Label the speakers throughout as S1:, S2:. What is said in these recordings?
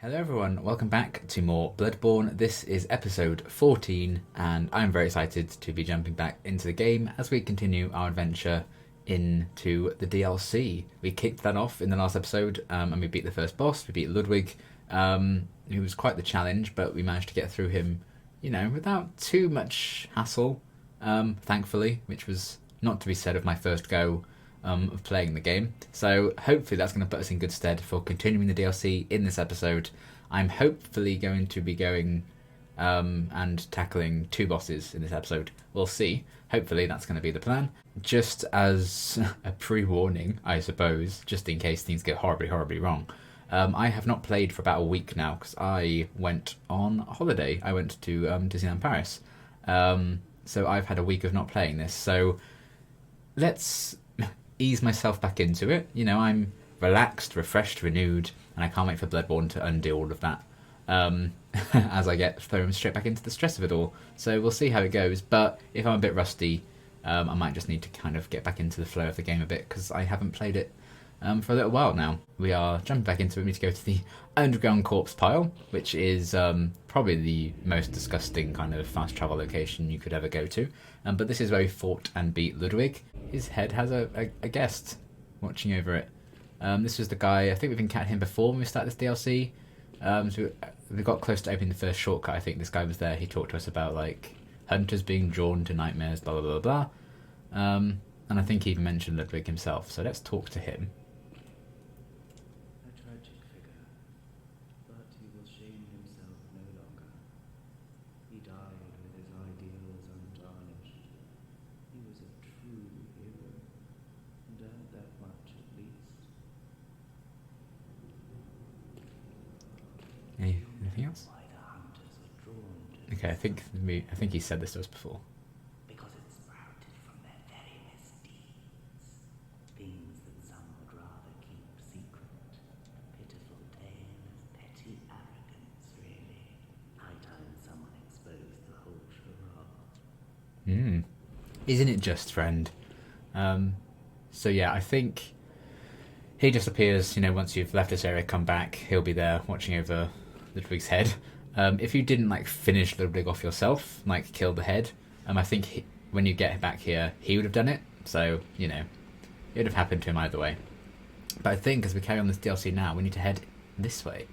S1: Hello everyone, welcome back to more Bloodborne. This is episode 14 and I'm very excited to be jumping back into the game as we continue our adventure into the DLC. We kicked that off in the last episode and we beat the first boss, we beat Ludwig, who was quite the challenge, but we managed to get through him, without too much hassle, thankfully, which was not to be said of my first go of playing the game. So hopefully that's going to put us in good stead for continuing the DLC in this episode. I'm hopefully going to be going and tackling 2 bosses in this episode. We'll see. Hopefully that's going to be the plan. Just as a pre-warning, I suppose, just in case things get horribly, horribly wrong. I have not played for about a week now because I went on holiday. I went to Disneyland Paris. So I've had a week of not playing this. So let's ease myself back into it. I'm relaxed, refreshed, renewed, and I can't wait for Bloodborne to undo all of that as I get thrown straight back into the stress of it all. So we'll see how it goes, but if I'm a bit rusty, I might just need to kind of get back into the flow of the game a bit because I haven't played it for a little while now. We are jumping back into it. We need to go to the underground corpse pile, which is probably the most disgusting kind of fast travel location you could ever go to. But this is where we fought and beat Ludwig. His head has a guest watching over it. This was the guy, I think we've encountered him before when we started this DLC. So we got close to opening the first shortcut. I think this guy was there. He talked to us about hunters being drawn to nightmares, blah blah blah blah. And I think he even mentioned Ludwig himself. So let's talk to him.
S2: A tragic figure, but he will shame himself no longer. He died with his ideals untarnished. He was a true hero, and earned that much at least.
S1: Anything else?
S2: Why the hunters are drawn to
S1: Okay, I think he said this to us before.
S2: because it sprouted from their very misdeeds. Things that some would rather keep secret. Pitiful tale of petty arrogance, really. High time someone exposed the whole charade.
S1: Isn't it just, friend? So yeah, I think he just appears, once you've left this area, come back, he'll be there watching over Ludwig's head. If you didn't finish Ludwig off yourself, kill the head, I think when you get back here, he would have done it. So, it would have happened to him either way. But I think as we carry on this DLC now, we need to head this way.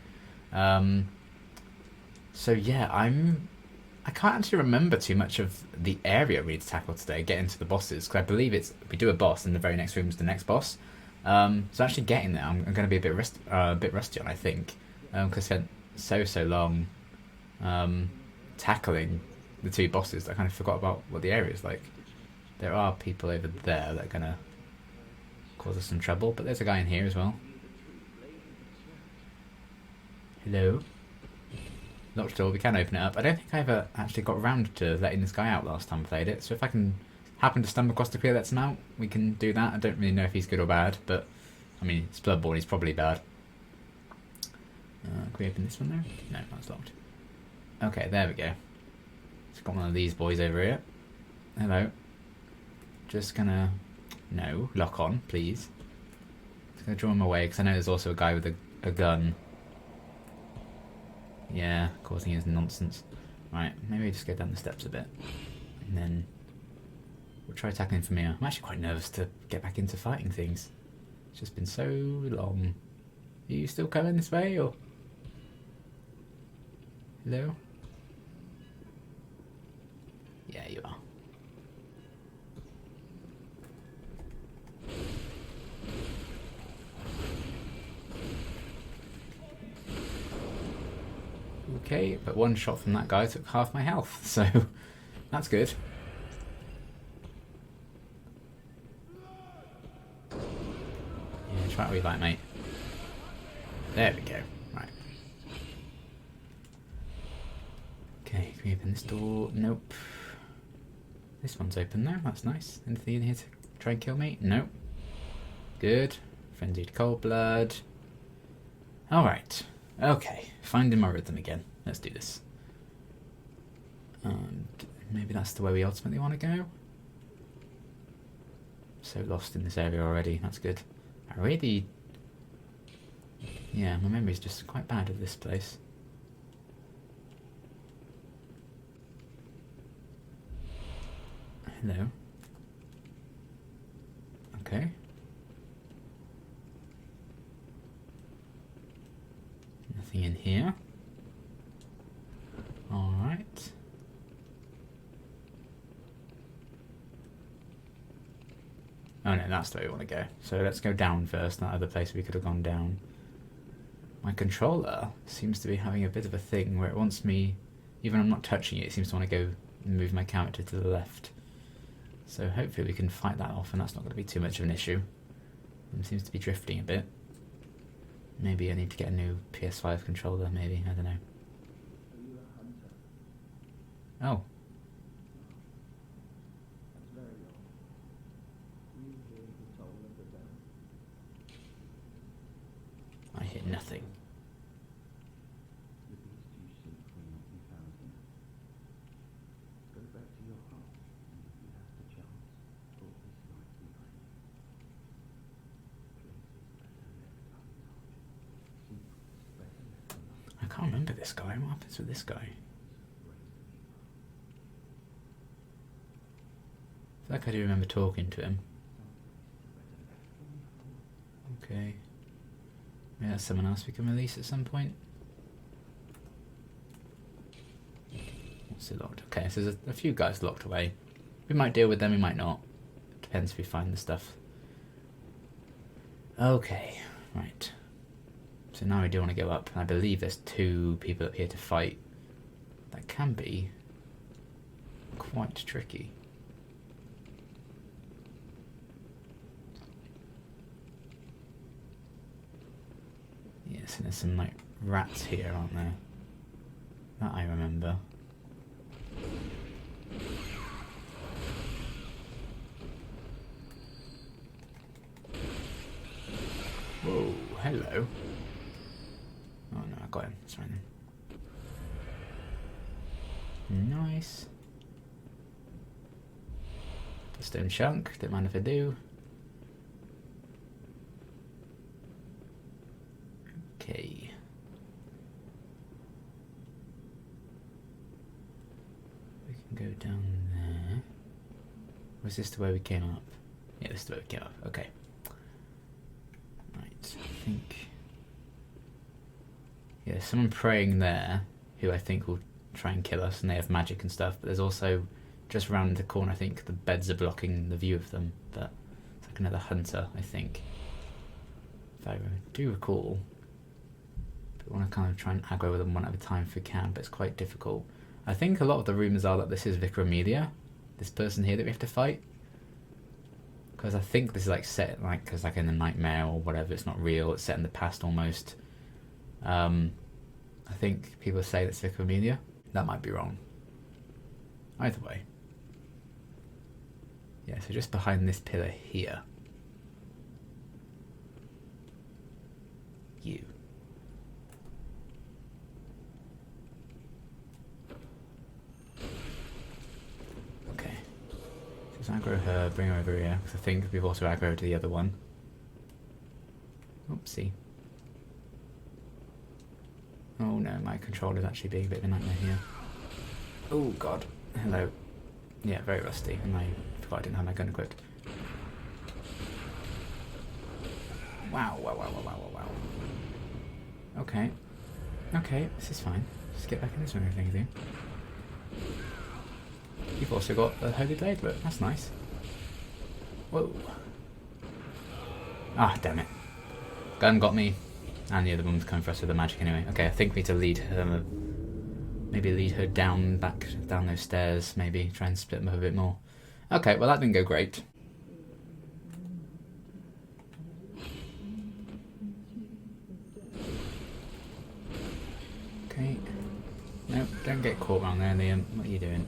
S1: So yeah, I can't actually remember too much of the area we need to tackle today, get into the bosses, because I believe we do a boss and the very next room is the next boss. So actually getting there, I'm going to be a bit rusty on, I think, because I spent so long tackling the 2 bosses that I kind of forgot about what the area is like. There are people over there that are going to cause us some trouble, but there's a guy in here as well. Hello? Locked door, we can open it up. I don't think I ever actually got around to letting this guy out last time I played it, so if I can happen to stumble across the clear lets him out, we can do that. I don't really know if he's good or bad, but I mean, it's Bloodborne, he's probably bad. Can we open this one there? No, that's locked. Okay, there we go. It's got one of these boys over here. Hello. Just gonna... No, lock on, please. Just gonna draw him away, because I know there's also a guy with a gun. Yeah, causing his nonsense. Right, maybe just go down the steps a bit. And then we'll try attacking him from here. I'm actually quite nervous to get back into fighting things. It's just been so long. Are you still coming this way, or...? Hello? Yeah, you are. Okay, but one shot from that guy took half my health, so that's good. Yeah, try what you like, mate. There we go. Right. Okay, can we open this door? Nope. This one's open now, that's nice. Anything in here to try and kill me? Nope. Good. Frenzied cold blood. Alright. Okay, finding my rhythm again. Let's do this. And maybe that's the way we ultimately want to go. So lost in this area already, that's good. I really Yeah, my memory's just quite bad of this place. Hello. Okay. Nothing in here. Alright. Oh no, that's the way we want to go. So let's go down first, that other place we could have gone down. My controller seems to be having a bit of a thing where it wants me, even when I'm not touching it, it seems to want to go and move my character to the left. So hopefully we can fight that off and that's not going to be too much of an issue. It seems to be drifting a bit. Maybe I need to get a new PS5 controller, maybe, I don't know. Oh. I hear nothing. I can't remember this guy. What happens with this guy? I feel like I do remember talking to him. Okay. Maybe that's someone else we can release at some point. What's it locked? Okay, so there's a few guys locked away. We might deal with them, we might not. Depends if we find the stuff. Okay, right. So now we do want to go up, and I believe there's 2 people up here to fight. That can be quite tricky. Yes, and there's some like rats here, aren't there? That I remember. Whoa, hello. Oh no, I got him. It's fine then. Nice. Stone chunk, don't mind if I do. Okay. We can go down there. Was this the way we came up? Yeah, this is the way we came up. Okay. Right, I think... Yeah, there's someone praying there who I think will try and kill us, and they have magic and stuff, but there's also, just round the corner, I think the beds are blocking the view of them, but it's like another hunter, I think. If I do recall. But we want to kind of try and aggro them one at a time if we can, but it's quite difficult. I think a lot of the rumours are that this is Vicar Amelia, this person here that we have to fight. Because I think this is like set like, cause like in a nightmare or whatever, it's not real, it's set in the past almost. I think people say that's Vicar Amelia. That might be wrong. Either way. Yeah, so just behind this pillar here. You. Okay. Just aggro her, bring her over here, because I think we've also aggroed the other one. Oopsie. Oh no, my controller's actually being a bit of a nightmare here. Oh god. Hello. Yeah, very rusty, and I forgot I didn't have my gun equipped. Wow, wow, wow, wow, wow, wow, wow. Okay. Okay, this is fine. Just get back in this one and everything. You've also got a Holy Blade, look, that's nice. Whoa. Ah, damn it. Gun got me. And the other one's coming for us with the magic anyway. Okay, I think we need to lead her, maybe lead her down, back down those stairs, maybe try and split them up a bit more. Okay, well that didn't go great. Okay. Nope, don't get caught around there, Liam. What are you doing?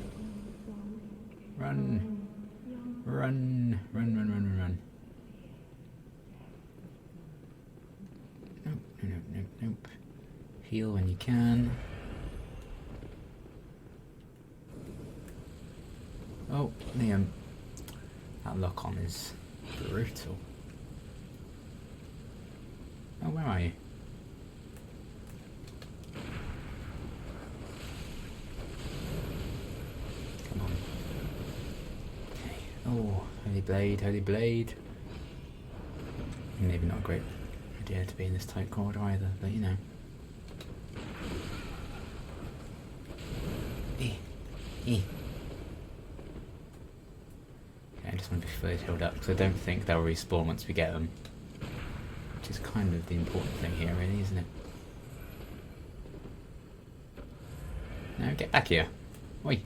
S1: Run. Run. Run, run, run, run, run. Nope, nope, nope, nope. Heal when you can. Oh, Liam. That lock-on is brutal. Oh, where are you? blade, holy blade. Maybe not a great idea to be in this tight corridor either, but you know. Okay, I just want to be fully healed up because I don't think they'll respawn once we get them. Which is kind of the important thing here, really, isn't it? No, get back here. Oi.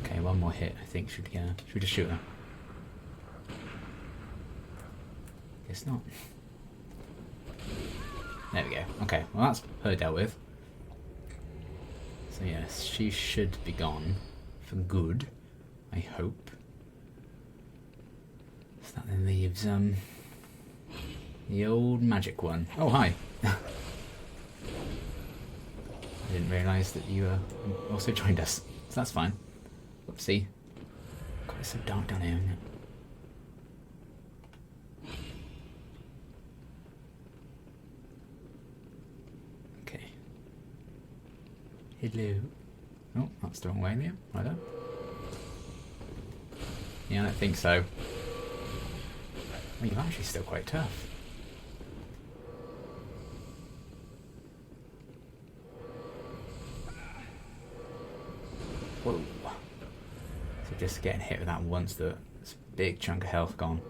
S1: Okay, one more hit, I think. Should we just shoot her? Guess not. There we go. Okay, well that's her dealt with. So yes, she should be gone for good, I hope. So that then leaves the old magic one. Oh hi. I didn't realise that you also joined us, so that's fine. Whoopsie. God, it's so dark down here, isn't it? Hello. Oh, that's the wrong way, Liam. Righto. Yeah, I don't think so. Well, you're actually still quite tough. Whoa. So just getting hit with that once, that's a big chunk of health gone.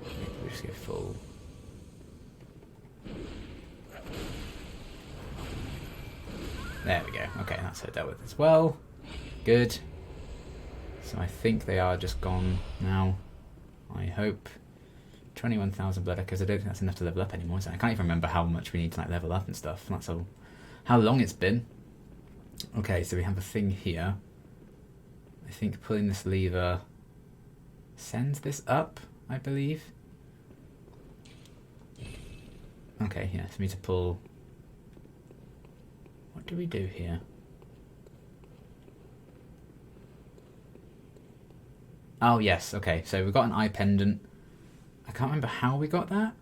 S1: Maybe we just go full. There we go. Okay, that's her dealt with as well. Good. So I think they are just gone now. I hope. 21,000 blood because I don't think that's enough to level up anymore. So I can't even remember how much we need to like level up and stuff. That's how long it's been. Okay, so we have a thing here. I think pulling this lever sends this up, I believe. Okay, yeah, for me to pull. What do we do here? Oh yes, okay, so we've got an eye pendant. I can't remember how we got that.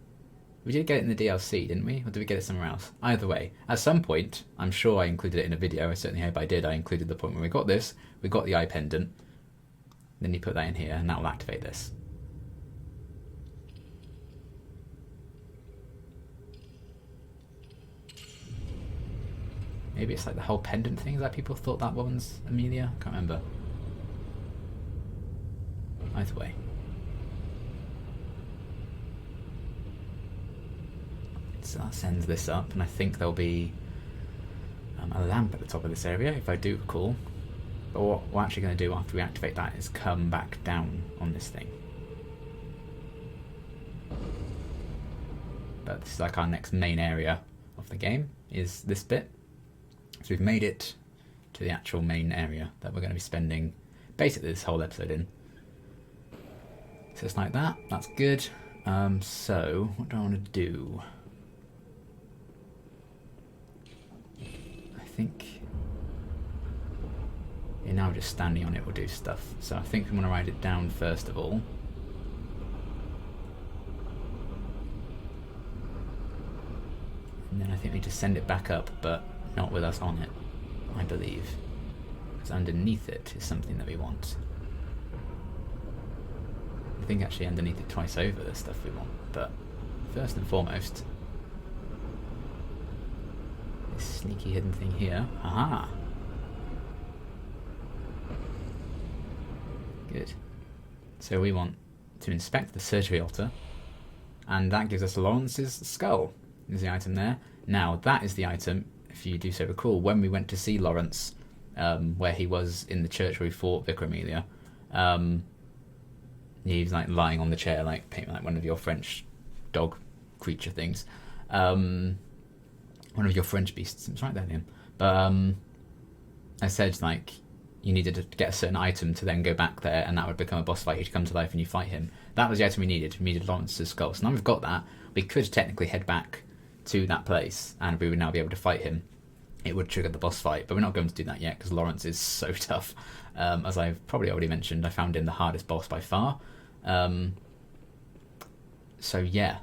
S1: We did get it in the DLC, didn't we? Or did we get it somewhere else? Either way, at some point, I'm sure I included it in a video, I certainly hope I did, I included the point where we got this, we got the eye pendant, then you put that in here and that will activate this. Maybe it's like the whole pendant thing, is that people thought that one's Amelia? I can't remember. Either way. So that sends this up, and I think there'll be a lamp at the top of this area, if I do recall. But what we're actually going to do after we activate that is come back down on this thing. But this is like our next main area of the game, is this bit. So we've made it to the actual main area that we're going to be spending basically this whole episode in. So it's like that, that's good. So, what do I want to do? I think... Yeah, now just standing on it will do stuff. So I think we want to ride it down first of all. And then I think we need to send it back up, but not with us on it, I believe. Because underneath it is something that we want. I think actually underneath it twice over the stuff we want, but first and foremost, this sneaky hidden thing here. Aha! Good. So we want to inspect the surgery altar, and that gives us Lawrence's skull. Is the item there. Now that is the item, if you do so recall, when we went to see Lawrence, where he was in the church where we fought Vicar Amelia. He was like lying on the chair, like one of your French dog creature things. One of your French beasts. It's right there, Liam. But I said like you needed to get a certain item to then go back there, and that would become a boss fight. He'd come to life and you fight him. That was the item we needed. We needed Lawrence's skull. So now we've got that. We could technically head back to that place, and we would now be able to fight him. It would trigger the boss fight, but we're not going to do that yet because Lawrence is so tough. As I've probably already mentioned, I found him the hardest boss by far. So yeah,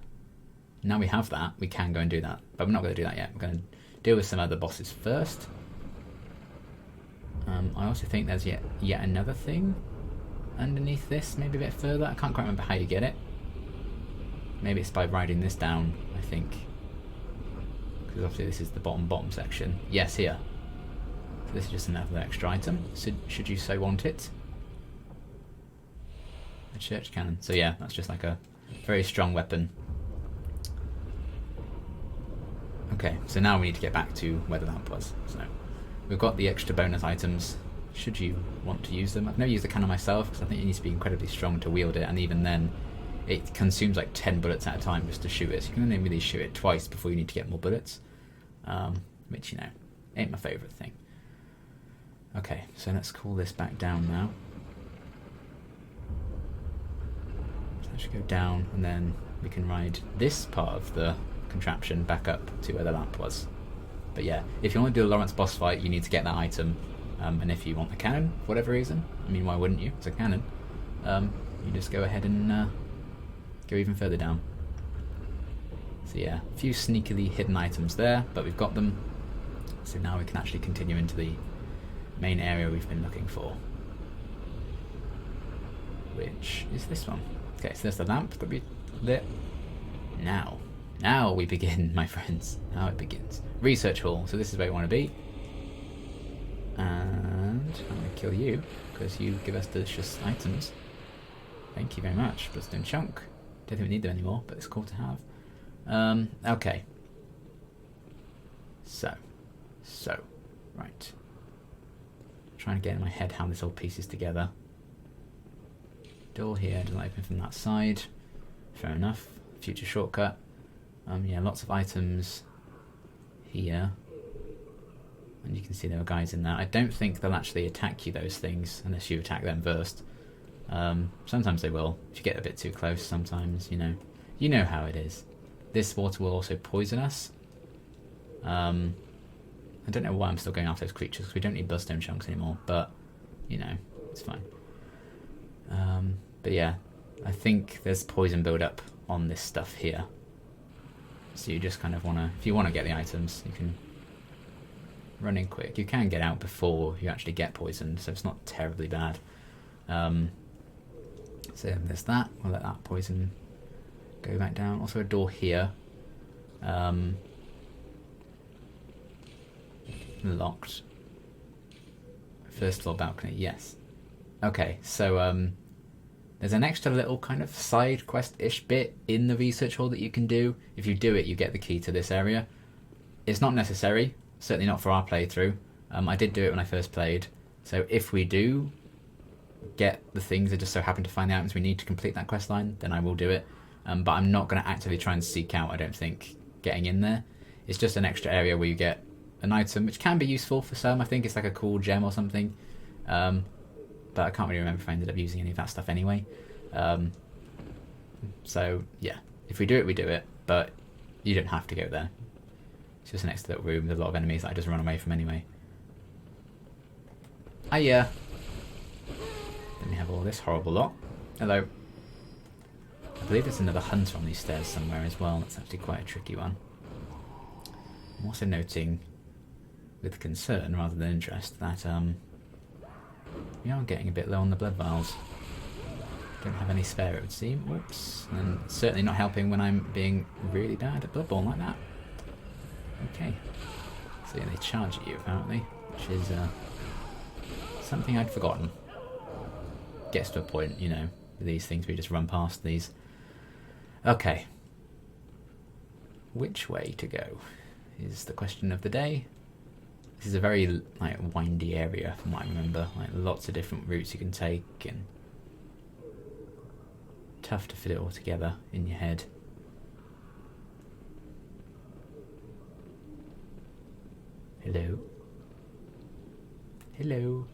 S1: now we have that, we can go and do that. But we're not going to do that yet. We're going to deal with some other bosses first. I also think there's yet another thing underneath this, maybe a bit further. I can't quite remember how you get it. Maybe it's by riding this down, I think. Because obviously this is the bottom section. Yes, here. So this is just another extra item, so should you so want it. A church cannon. So yeah, that's just like a very strong weapon. Okay, so now we need to get back to where the lamp was. So we've got the extra bonus items, should you want to use them. I've never used the cannon myself, because I think it needs to be incredibly strong to wield it, and even then, it consumes like 10 bullets at a time just to shoot it. So you can only really shoot it twice before you need to get more bullets. Which, you know, ain't my favourite thing. Okay, so let's call this back down now. So I should go down, and then we can ride this part of the contraption back up to where the lamp was. But yeah, if you want to do a Lawrence boss fight, you need to get that item. And if you want the cannon, for whatever reason, I mean, why wouldn't you? It's a cannon. You just go ahead and go even further down. So yeah, a few sneakily hidden items there, but we've got them. So now we can actually continue into the main area we've been looking for, which is this one. Okay, so there's the lamp that we lit. Now we begin, my friends. Now it begins. Research hall. So this is where we want to be. And I'm going to kill you, because you give us delicious items. Thank you very much. Bloodstone chunk. Don't think we need them anymore, but it's cool to have. Okay. So. Right. Trying to get in my head how this all pieces together. Door here doesn't open from that side. Fair enough. Future shortcut. Yeah, lots of items here. And you can see there are guys in there. I don't think they'll actually attack you, those things, unless you attack them first. Sometimes they will. If you get a bit too close, sometimes, you know. You know how it is. This water will also poison us. I don't know why I'm still going after those creatures, because we don't need bloodstone chunks anymore, but, you know, it's fine. But yeah, I think there's poison build-up on this stuff here. So you just kind of want to, if you want to get the items, you can run in quick. You can get out before you actually get poisoned, so it's not terribly bad. So there's that. We'll let that poison go back down. Also a door here. Locked. First floor balcony, yes. Okay, so there's an extra little kind of side quest-ish bit in the research hall that you can do. If you do it, you get the key to this area. It's not necessary, certainly not for our playthrough. I did do it when I first played, so if we do get the things that just so happen to find the items we need to complete that quest line, then I will do it. But I'm not going to actively try and seek out, I don't think, getting in there. It's just an extra area where you get an item, which can be useful for some. I think it's like a cool gem or something. But I can't really remember if I ended up using any of that stuff anyway. So, yeah. If we do it, we do it. But you don't have to go there. It's just an extra little room with a lot of enemies that I just run away from anyway. Then we have all this horrible lot. Hello. I believe there's another hunter on these stairs somewhere as well. That's actually quite a tricky one. I'm also noting, with concern rather than interest, that we are getting a bit low on the blood vials. Don't have any spare, it would seem. Whoops. And certainly not helping when I'm being really bad at Bloodborne like that. Okay. So yeah, they charge at you apparently, which is something I'd forgotten. Gets to a point, you know, with these things we just run past these. Okay. Which way to go is the question of the day. This is a very like windy area from what I remember. Like lots of different routes you can take, and tough to fit it all together in your head. Hello. Hello.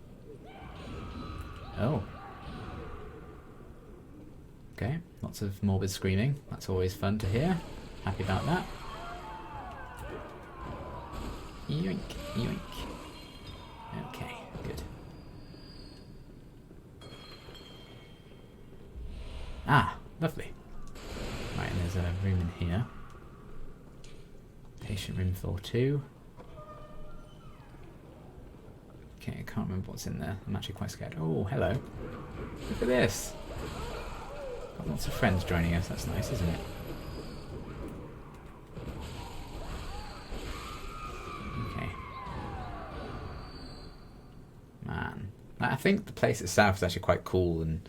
S1: Oh. Okay, lots of morbid screaming. That's always fun to hear. Happy about that. Yoink, yoink. Okay, good. Ah, lovely. Right, and there's a room in here. Patient room floor 2. Okay, I can't remember what's in there. I'm actually quite scared. Oh, hello. Look at this. Got lots of friends joining us. That's nice, isn't it? Okay. Man. I think the place itself is actually quite cool and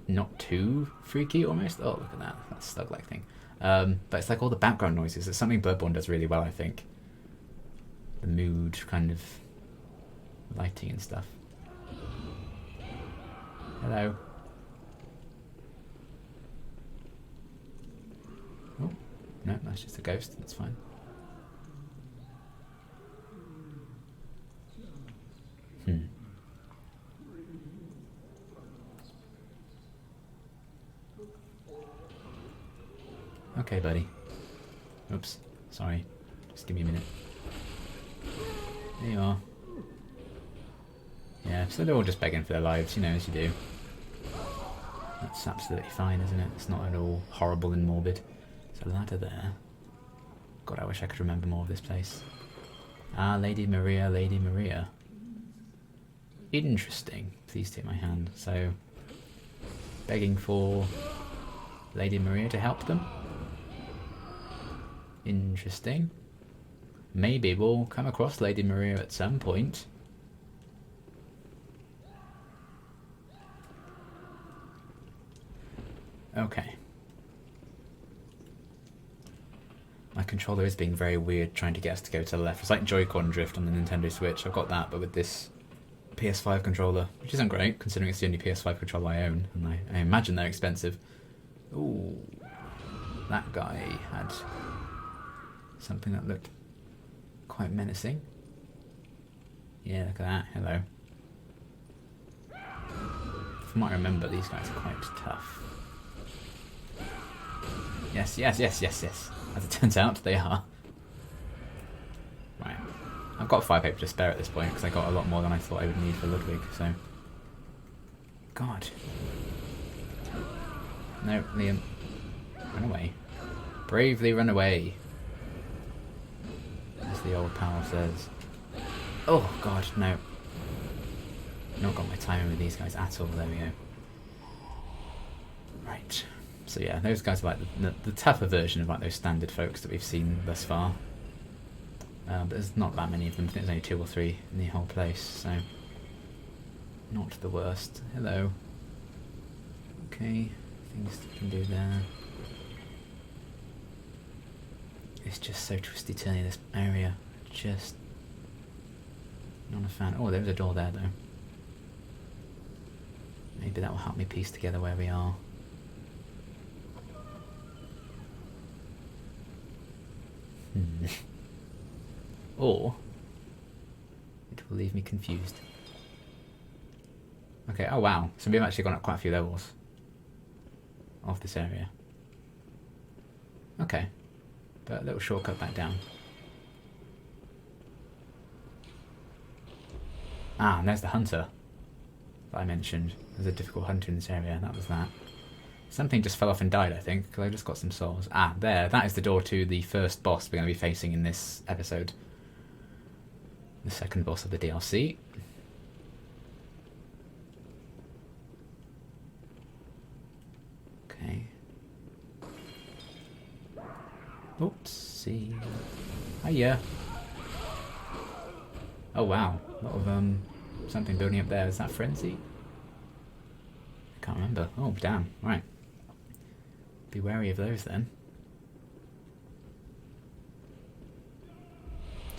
S1: not too freaky almost. Oh, look at that. That slug-like thing. But it's like all the background noises. It's something Bloodborne does really well, I think. The mood, kind of lighting and stuff. Hello. Oh, no, that's just a ghost. That's fine. Okay, buddy. Oops. Sorry. Just give me a minute. There you are. Yeah, so they're all just begging for their lives, you know, as you do. That's absolutely fine, isn't it? It's not at all horrible and morbid. There's a ladder there. God, I wish I could remember more of this place. Ah, Lady Maria, Lady Maria. Interesting. Please take my hand. So, begging for Lady Maria to help them. Interesting. Maybe we'll come across Lady Maria at some point. Okay. My controller is being very weird trying to get us to go to the left. It's like Joy-Con drift on the Nintendo Switch. I've got that, but with this PS5 controller, which isn't great, considering it's the only PS5 controller I own, and I imagine they're expensive. Ooh. That guy had something that looked quite menacing. Yeah, look at that. Hello. From what I remember, these guys are quite tough. Yes, yes, yes, yes, yes. As it turns out, they are. Right. I've got fire paper to spare at this point, because I got a lot more than I thought I would need for Ludwig, so... God. No, Liam. Run away. Bravely run away. As the old pal says. Oh, God, no. Not got my timing with these guys at all. There we go. Right. So yeah, those guys are like the tougher version of like those standard folks that we've seen thus far. But there's not that many of them. I think there's only 2 or 3 in the whole place, so not the worst. Hello. Okay, things we can do there. It's just so twisty-turny, this area. Just not a fan. Oh, there's a door there though. Maybe that will help me piece together where we are. Or it will leave me confused. Okay, oh wow. So we've actually gone up quite a few levels of this area. Okay. But a little shortcut back down. Ah, and there's the hunter that I mentioned. There's a difficult hunter in this area. That was that. Something just fell off and died, I think, because I just got some souls. Ah, there. That is the door to the first boss we're going to be facing in this episode. The second boss of the DLC. Okay. Oopsie. Hiya. Oh wow. A lot of something building up there. Is that frenzy? I can't remember. Oh damn. Right. Be wary of those then.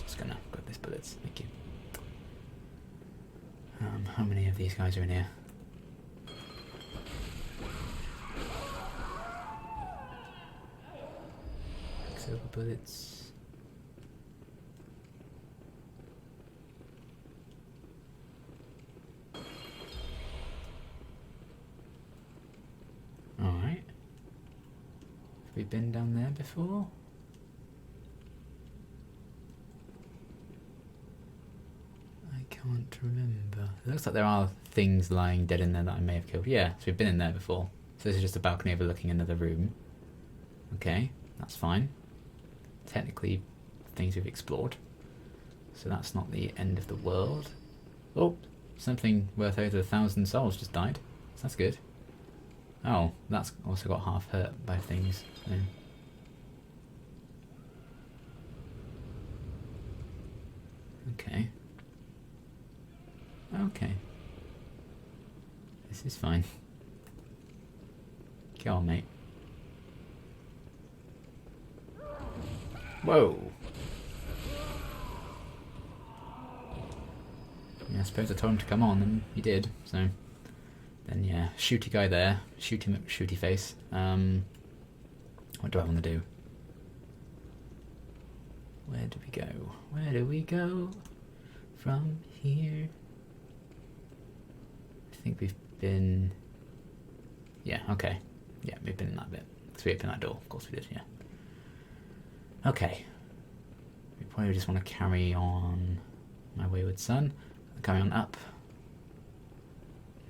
S1: Just gonna grab these bullets. Thank you. How many of these guys are in here? Silver bullets. Alright. Have we been down there before? I can't remember. It looks like there are things lying dead in there that I may have killed. Yeah, so we've been in there before. So this is just a balcony overlooking another room. Okay, that's fine. technically things we've explored. So that's not the end of the world. Oh, something worth over 1,000 souls just died. So that's good. Oh, that's also got half hurt by things. Yeah. Okay. Okay. This is fine. Go on, mate. Whoa! Yeah, I suppose I told him to come on, and he did, so... Then yeah, shooty guy there. Shoot him, shooty face. What do I want to do? Where do we go? Where do we go from here? I think we've been... Yeah, okay. Yeah, we've been in that bit. Because we opened that door. Of course we did, yeah. Okay. We probably just want to carry on my wayward son. Carry on up.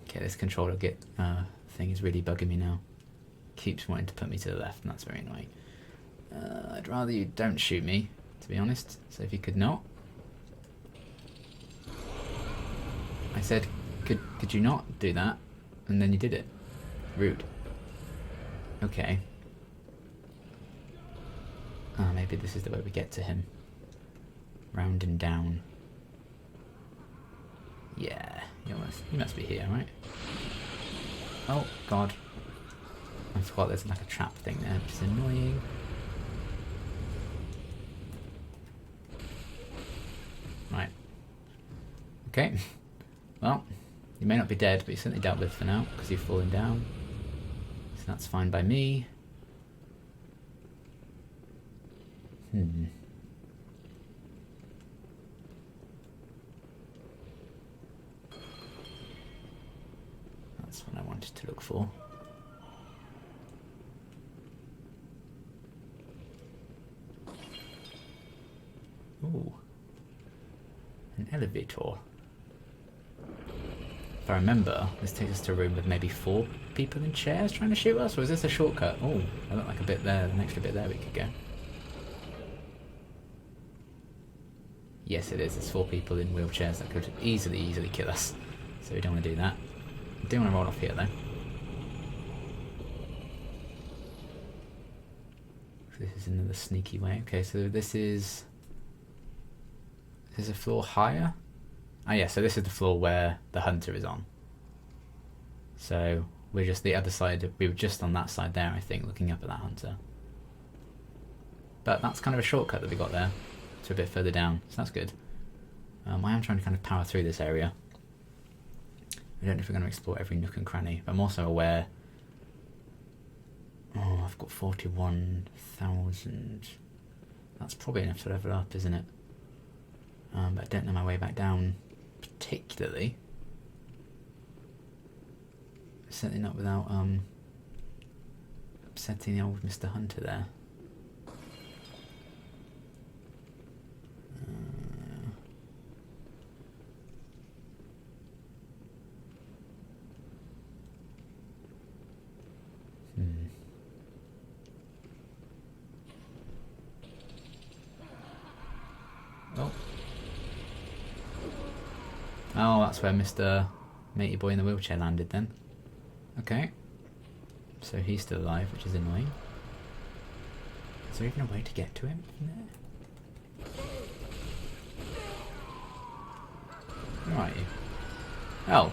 S1: Okay, this controller thing is really bugging me now. Keeps wanting to put me to the left, and that's very annoying. I'd rather you don't shoot me, to be honest. So if you could not. I said, could you not do that? And then you did it. Rude. Okay. Maybe this is the way we get to him. Round and down. Yeah, he must be here, right? Oh, God. I forgot there's like a trap thing there, which is annoying. Right. Okay. Well, you may not be dead, but you're certainly dealt with for now, because you've fallen down. So that's fine by me. That's what I wanted to look for. Ooh. An elevator. If I remember, this takes us to a room with maybe 4 people in chairs trying to shoot us, or is this a shortcut? Oh, I look like a bit there, an extra bit there we could go. Yes, it is. There's 4 people in wheelchairs that could easily kill us. So we don't want to do that. I do want to roll off here, though. This is another sneaky way. Okay, so this is a floor higher? Oh yeah, so this is the floor where the hunter is on. So we're just the other side, we were just on that side there, I think, looking up at that hunter. But that's kind of a shortcut that we got there, to a bit further down, so that's good. I am trying to kind of power through this area. I don't know if we're going to explore every nook and cranny, but I'm also aware... Oh, I've got 41,000. That's probably enough to level up, isn't it? But I don't know my way back down particularly. Certainly not without upsetting the old Mr. Hunter there. Oh, that's where Mr. Matey Boy in the wheelchair landed then. Okay. So he's still alive, which is annoying. Is there even a way to get to him from there? Where are you? Oh.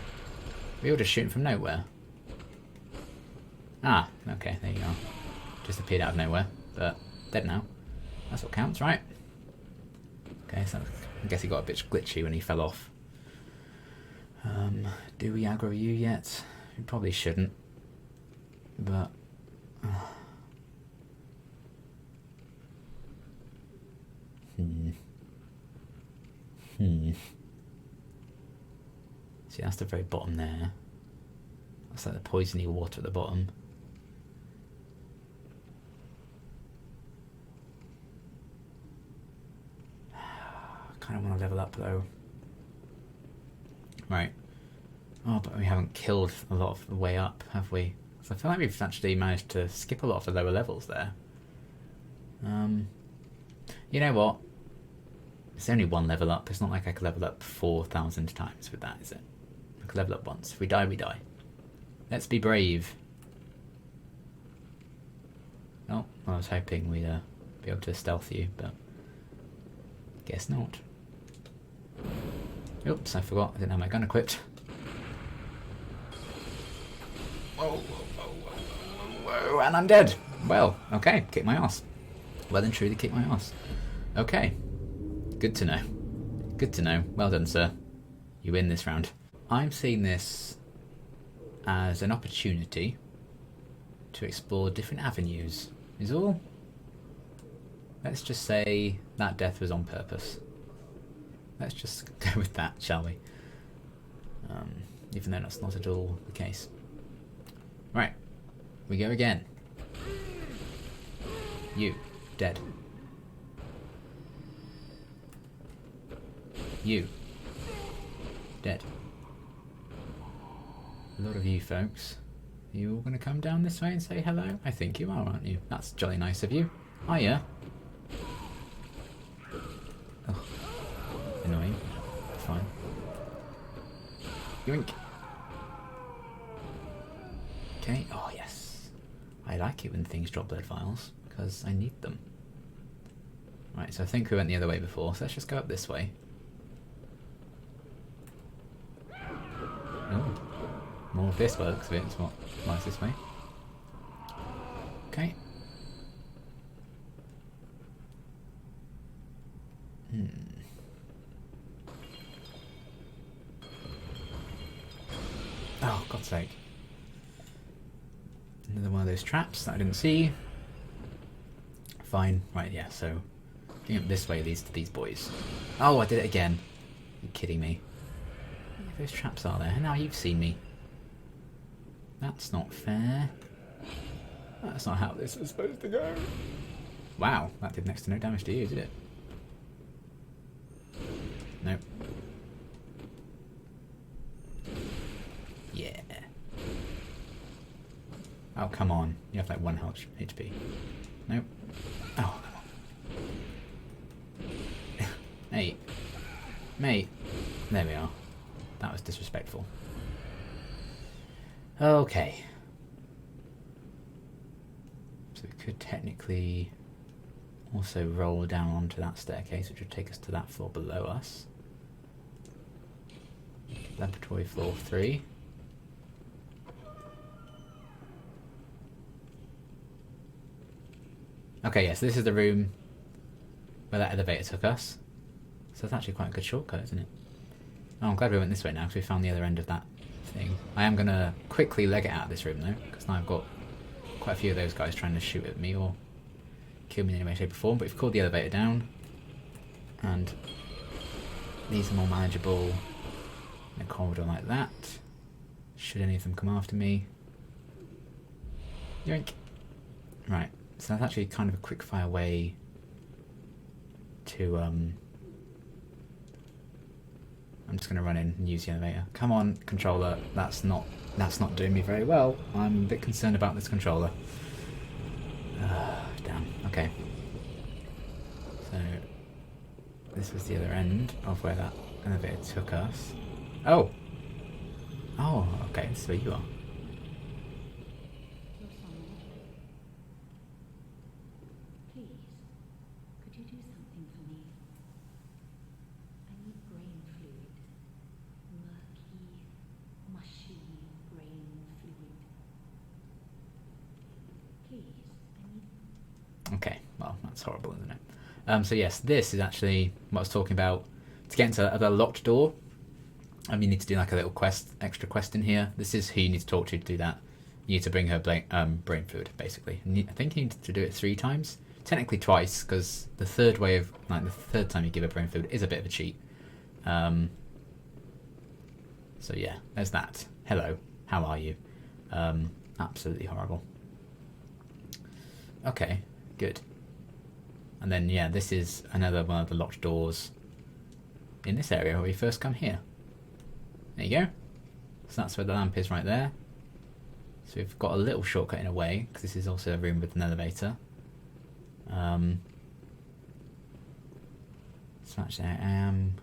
S1: We were just shooting from nowhere. Ah, okay, there you are. Just appeared out of nowhere, but dead now. That's what counts, right? Okay, so I guess he got a bit glitchy when he fell off. Do we aggro you yet? We probably shouldn't. But... See, that's the very bottom there. That's like the poisony water at the bottom. I kind of want to level up though. Right. Oh, but we haven't killed a lot of the way up, have we? So I feel like we've actually managed to skip a lot of the lower levels there. You know what? It's only one level up. It's not like I could level up 4,000 times with that, is it? I could level up once. If we die, we die. Let's be brave. Oh, I was hoping we'd be able to stealth you, but guess not. Oops, I forgot. I didn't have my gun equipped. Whoa, whoa, whoa, whoa, whoa, whoa, and I'm dead. Well, okay, kick my ass. Well and truly kick my ass. Okay, good to know. Good to know. Well done, sir. You win this round. I'm seeing this as an opportunity to explore different avenues, is all. Let's just say that death was on purpose. Let's just go with that, shall we? Even though that's not at all the case. Right, we go again. You, dead. You, dead. A lot of you folks. Are you all going to come down this way and say hello? I think you are, aren't you? That's jolly nice of you. Hiya. Oh, annoying. Fine. Yoink. Okay. Oh, yes. I like it when things drop blood vials, because I need them. Right, so I think we went the other way before, so let's just go up this way. Oh. More of this works, Vince. What lies this way? Okay. Oh, God's sake. Another one of those traps that I didn't see. Fine. Right, yeah, so getting up this way leads to these boys. Oh, I did it again. Are you kidding me? Those traps are there. Now you've seen me. That's not fair. That's not how this was supposed to go. Wow, that did next to no damage to you, did it? Nope. Yeah. Oh, come on. You have like 1 HP. Nope. Oh, come on. Hey. Mate. There we are. That was disrespectful. Okay. So we could technically also roll down onto that staircase, which would take us to that floor below us. Laboratory floor 3. Okay, yes, this is the room where that elevator took us. So that's actually quite a good shortcut, isn't it? Oh, I'm glad we went this way now, because we found the other end of that thing. I am going to quickly leg it out of this room, though, because now I've got quite a few of those guys trying to shoot at me or kill me in any way, shape or form. But we've called the elevator down, and these are more manageable in a corridor like that. Should any of them come after me. Yoink. Right, so that's actually kind of a quick fire way to I'm just going to run in and use the elevator. Come on, controller. That's not doing me very well. I'm a bit concerned about this controller. Damn. Okay. So this was the other end of where that elevator took us. Oh. Oh. Okay. This is where you are. Okay, well, that's horrible, isn't it? So yes, this is actually what I was talking about. To get into a locked door, you need to do like a little extra quest in here. This is who you need to talk to do that. You need to bring her brain food, basically. And I think you need to do it 3 times. Technically twice, because the third time you give her brain food is a bit of a cheat. So yeah, there's that. Hello, how are you? Absolutely horrible. Okay. Good. And then, yeah, this is another one of the locked doors in this area where we first come here. There you go. So that's where the lamp is right there. So we've got a little shortcut in a way, because this is also a room with an elevator. So actually I am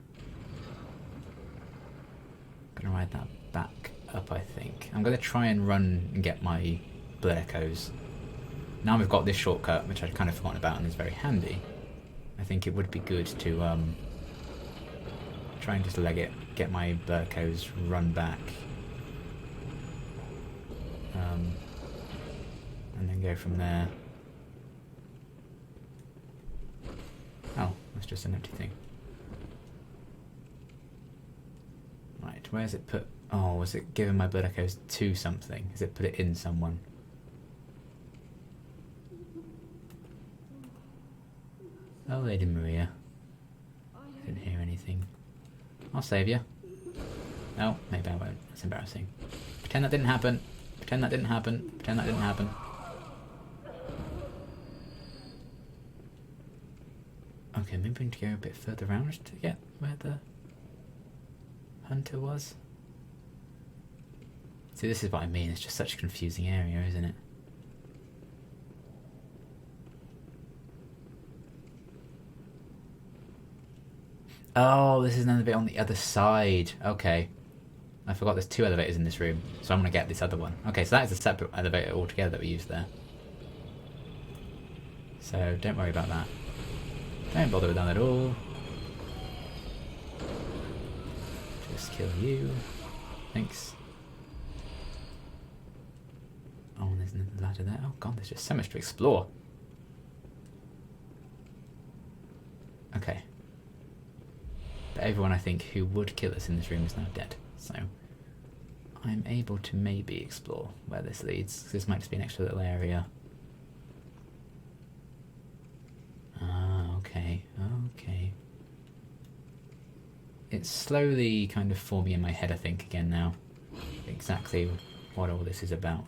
S1: going to ride that back up, I think. I'm going to try and run and get my blood echoes. Now we've got this shortcut, which I'd kind of forgotten about and is very handy. I think it would be good to try and just leg it, get my blood echoes, run back. And then go from there. Oh, that's just an empty thing. Right, where's it put? Oh, was it giving my blood echoes to something? Has it put it in someone? Oh, Lady Maria. Didn't hear anything. I'll save you. No, maybe I won't. That's embarrassing. Pretend that didn't happen. Pretend that didn't happen. Pretend that didn't happen. Okay, maybe we need to go a bit further around to get where the hunter was. See, this is what I mean. It's just such a confusing area, isn't it? Oh, this is another bit on the other side. Okay. I forgot there's 2 elevators in this room, so I'm going to get this other one. Okay, so that is a separate elevator altogether that we used there. So, don't worry about that. Don't bother with that at all. Just kill you. Thanks. Oh, and there's another ladder there. Oh god, there's just so much to explore. Okay. But everyone, I think, who would kill us in this room is now dead. So, I'm able to maybe explore where this leads. This might just be an extra little area. Ah, okay, okay. It's slowly kind of forming in my head, I think, again now. Exactly what all this is about.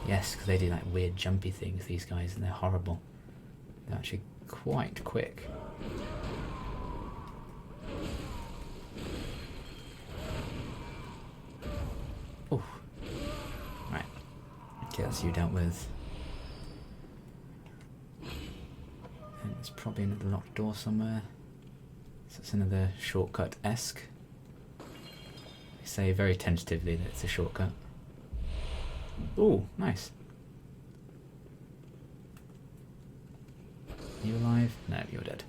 S1: Yes, because they do like weird jumpy things, these guys, and they're horrible. They're actually quite quick. Ooh. Right. Okay, that's you dealt with. And there's probably another locked door somewhere. So it's another shortcut-esque. I say very tentatively that it's a shortcut. Ooh, nice. You alive? No, you're dead.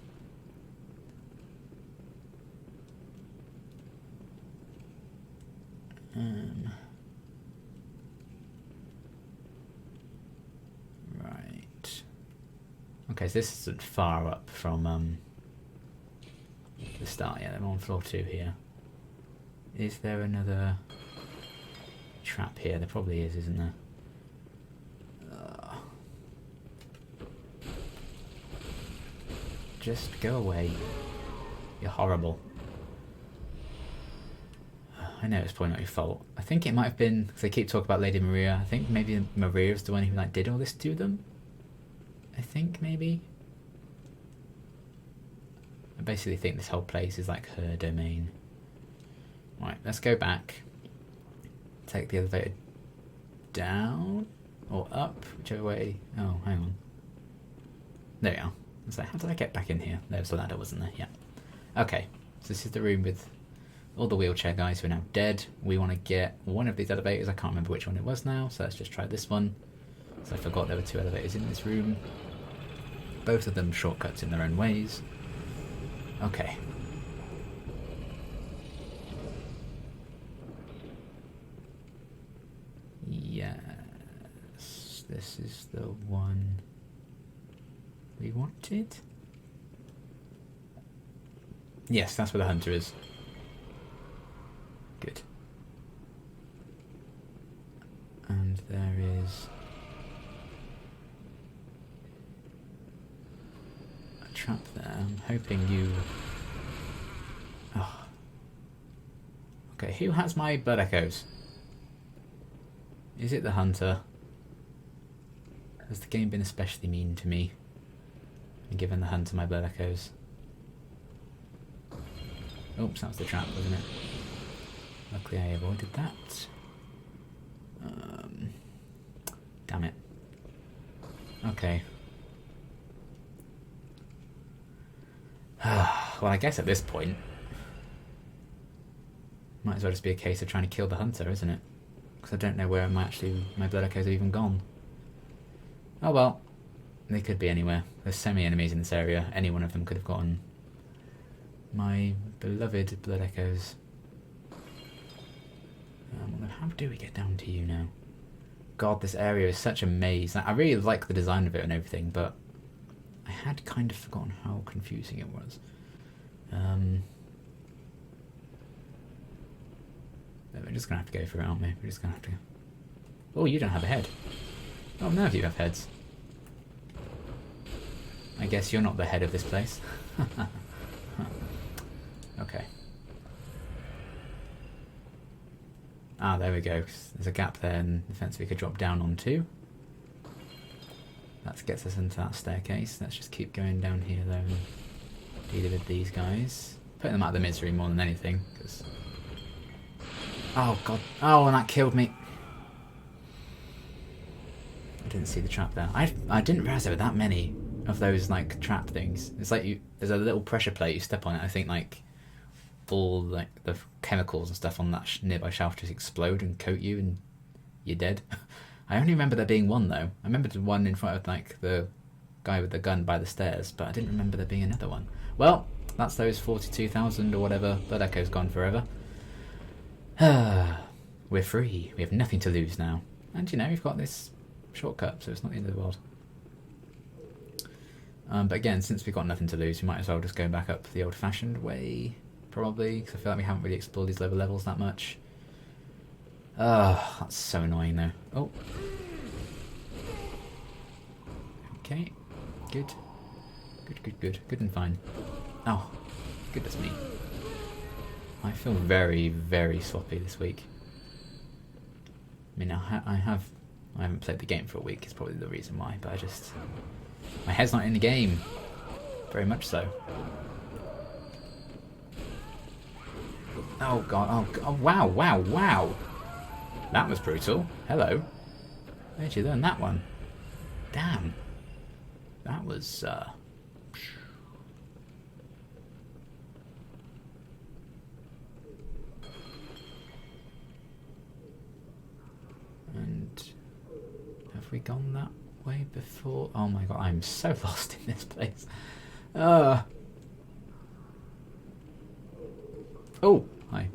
S1: Right. Okay, so this isn't far up from the start. Yeah, I'm on floor 2 here. Is there another trap here? There probably is, isn't there? Just go away. You're horrible. I know it's probably not your fault. I think it might have been, because they keep talking about Lady Maria, I think maybe Maria's the one who like did all this to them. I think, maybe. I basically think this whole place is like her domain. Right, let's go back. Take the elevator down or up, whichever way. Oh, hang on. There we are. I was like, how did I get back in here? There was a ladder, wasn't there? Yeah. Okay, so this is the room with all the wheelchair guys who are now dead. We want to get one of these elevators. I can't remember which one it was now, so let's just try this one. So I forgot there were 2 elevators in this room. Both of them shortcuts in their own ways. Okay. Yes, this is the one we wanted. Yes, that's where the hunter is. Good. And there is a trap there. I'm hoping you... Oh. Okay, who has my blood echoes? Is it the hunter? Has the game been especially mean to me and given the hunter my blood echoes? Oops, that was the trap, wasn't it? Luckily I avoided that. Damn it. Okay. Well, I guess at this point, might as well just be a case of trying to kill the hunter, isn't it? Because I don't know where my blood echoes have even gone. Oh well, they could be anywhere. There's so many enemies in this area. Any one of them could have gotten my beloved blood echoes. How do we get down to you now? God, this area is such a maze. I really like the design of it and everything, but I had kind of forgotten how confusing it was. We're just going to have to go through it, aren't we? We're just going to have to go. Oh, you don't have a head. Oh, none of you have heads. I guess you're not the head of this place. Okay. Ah, there we go. There's a gap there in the fence we could drop down onto. That gets us into that staircase. Let's just keep going down here, though, and deal with these guys. Putting them out of the misery more than anything, because... Oh, God. Oh, and that killed me. I didn't see the trap there. I didn't realise there were that many of those, like, trap things. It's like there's a little pressure plate, you step on it, I think, like, all, like, the chemicals and stuff on that nearby shelf just explode and coat you and you're dead. I only remember there being one, though. I remember the one in front of, like, the guy with the gun by the stairs, but I didn't remember there being another one. Well, that's those 42,000 or whatever. Blood Echo's gone forever. We're free. We have nothing to lose now. And, you know, we've got this shortcut, so it's not the end of the world. But again, since we've got nothing to lose, we might as well just go back up the old-fashioned way, probably, because I feel like we haven't really explored these lower levels that much. That's so annoying, though. Oh. Okay. Good. Good and fine. Oh, goodness me. I feel very, very sloppy this week. I mean, I haven't played the game for a week, is probably the reason why, but my head's not in the game. Very much so. Oh god, oh wow. That was brutal. Hello. Where'd you learn that one? Damn. That was, And have we gone that way before? Oh my god, I'm so lost in this place. Oh, hi.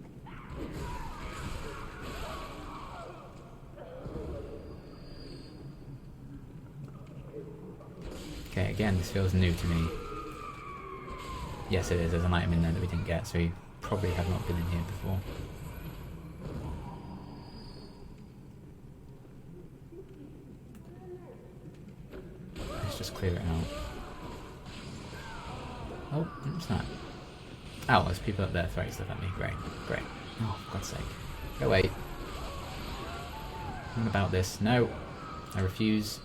S1: Okay, again, this feels new to me. Yes, it is. There's an item in there that we didn't get, so we probably have not been in here before. Just clear it out. Oh, what's that? Oh, there's people up there throwing stuff at me. Great. Oh, for God's sake. Go away. What about this? No. I refuse.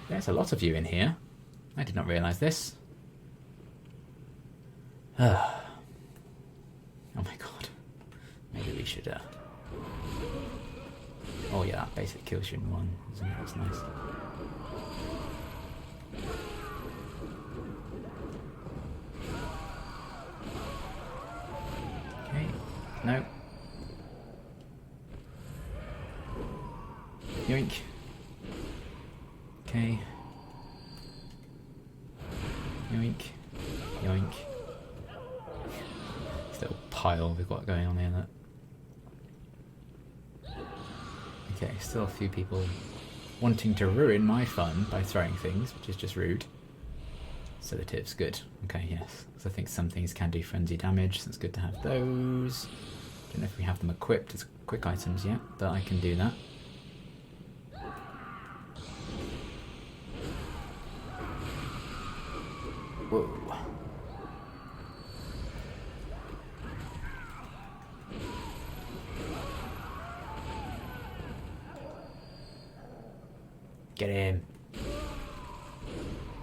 S1: There's a lot of you in here. I did not realise this. Oh my god. Maybe we should, Oh yeah, that basically kills you in one. Isn't it? That's nice. Okay. No. Yoink. Okay. Yoink. Yoink. This little pile we've got going on here. That. Okay, still a few people wanting to ruin my fun by throwing things, which is just rude. Sedatives, good. Okay, yes. So I think some things can do frenzy damage, so it's good to have those. Don't know if we have them equipped as quick items yet, but I can do that. Whoa. Get him.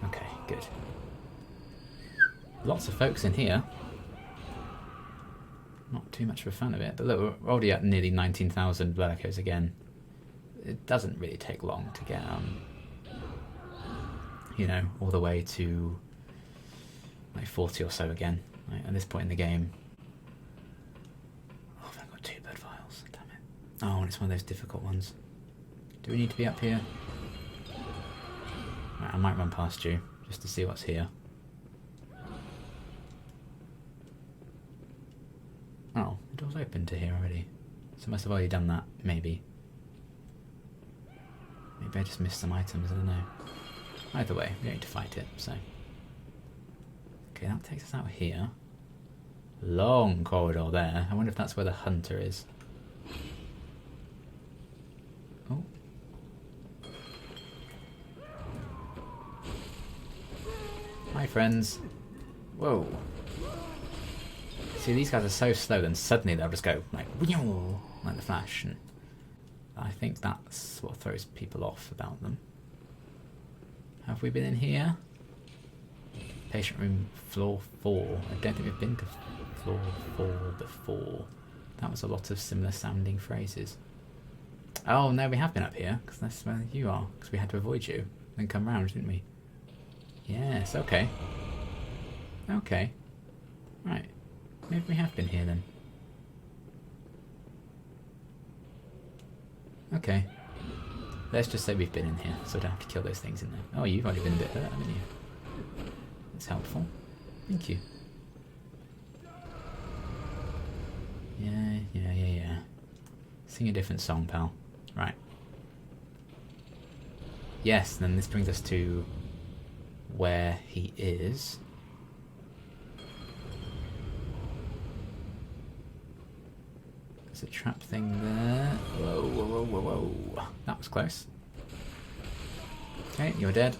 S1: Okay, good. Lots of folks in here. Not too much of a fan of it, but look, we're already at nearly 19,000 blood echoes again. it doesn't really take long to get, you know, all the way to like 40 or so again. Like, at this point in the game. Oh, I've got 2 blood vials. Damn it. Oh, and it's one of those difficult ones. Do we need to be up here? Right, I might run past you just to see what's here. Oh, the door's open to here already. So I must have already done that, maybe. Maybe I just missed some items, I don't know. Either way, we don't need to fight it, so. Okay, that takes us out here. Long corridor there. I wonder if that's where the hunter is. Oh. Hi, friends. Whoa. See, these guys are so slow, then suddenly they'll just go like the Flash. And I think that's what throws people off about them. Have we been in here? Patient room, floor 4. I don't think we've been to floor 4 before. That was a lot of similar sounding phrases. Oh, no, we have been up here, because that's where you are, because we had to avoid you, and come round, didn't we? Yes, okay. Okay. Right. Maybe we have been here then. Okay. Let's just say we've been in here, so I don't have to kill those things in there. Oh, you've already been a bit hurt, haven't you? That's helpful. Thank you. Yeah. Sing a different song, pal. Right. Yes, then this brings us to where he is. There's a trap thing there. Whoa. That was close. Okay, you're dead.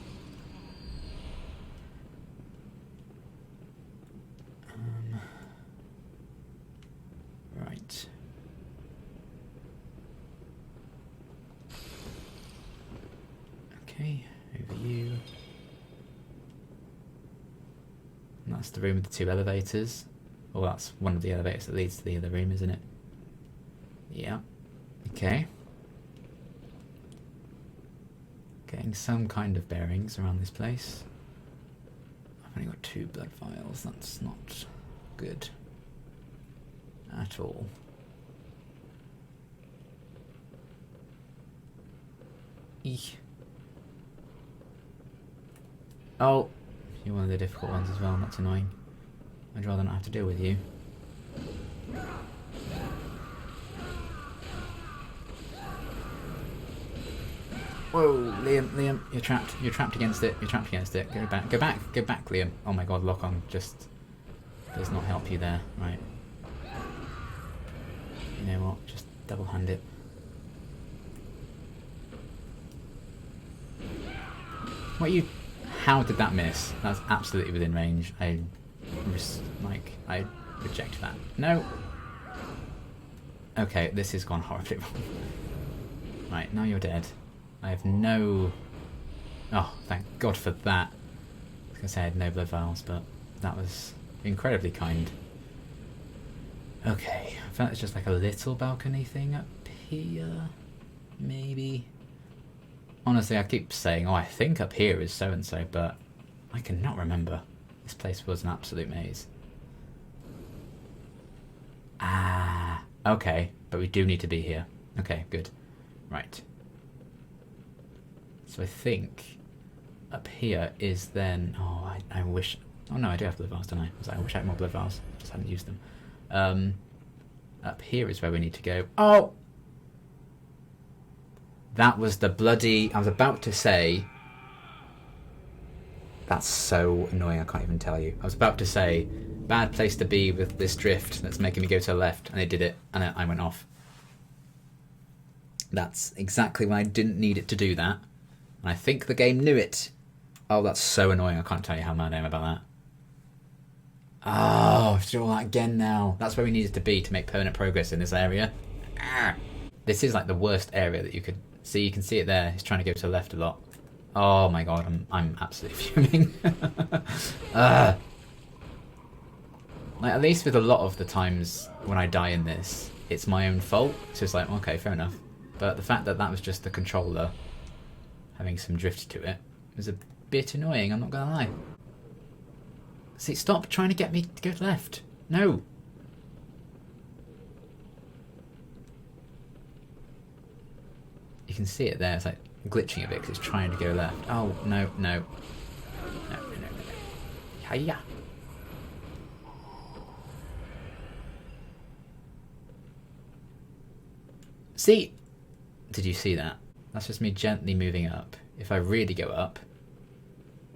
S1: Right. Okay, over you. And that's the room with the 2 elevators. Or that's one of the elevators that leads to the other room, isn't it? Yeah. Okay. Getting some kind of bearings around this place. I've only got 2 blood vials. That's not good at all. Eek. Oh, you're one of the difficult ones as well. That's annoying. I'd rather not have to deal with you. Whoa, Liam, you're trapped. You're trapped against it. You're trapped against it. Go back, Liam. Oh my god, lock on just does not help you there. Right. You know what? Just double hand it. What you? How did that miss? That's absolutely within range. I reject that. No. Okay, this has gone horribly wrong. Right, now you're dead. I have no... Oh, thank God for that. I was going to say I had no blood vials, but that was incredibly kind. Okay, I felt it's just like a little balcony thing up here. Maybe. Honestly, I keep saying, oh, I think up here is so-and-so, but I cannot remember. This place was an absolute maze. Ah, okay, but we do need to be here. Okay, good. Right. So I think up here is then... Oh, I wish... Oh no, I do have blood vials, don't I? I wish I had more blood vials. Just haven't used them. Up here is where we need to go. Oh! That was the bloody... I was about to say... That's so annoying, I can't even tell you. I was about to say, bad place to be with this drift that's making me go to the left, and it did it, and I went off. That's exactly when I didn't need it to do that. And I think the game knew it. Oh, that's so annoying, I can't tell you how mad I am about that. Oh, I have to do all that again now. That's where we needed to be to make permanent progress in this area. This is like the worst area that you could see. You can see it there. He's trying to go to the left a lot. Oh my god, I'm absolutely fuming. Like, at least with a lot of the times when I die in this, it's my own fault. So it's like, okay, fair enough. But the fact that that was just the controller having some drift to it was a bit annoying, I'm not gonna lie. See, stop trying to get me to go left. No. You can see it there, it's like glitching a bit because it's trying to go left. Oh, no, no. No, no, no, no. Hiya. See? Did you see that? That's just me gently moving up. If I really go up,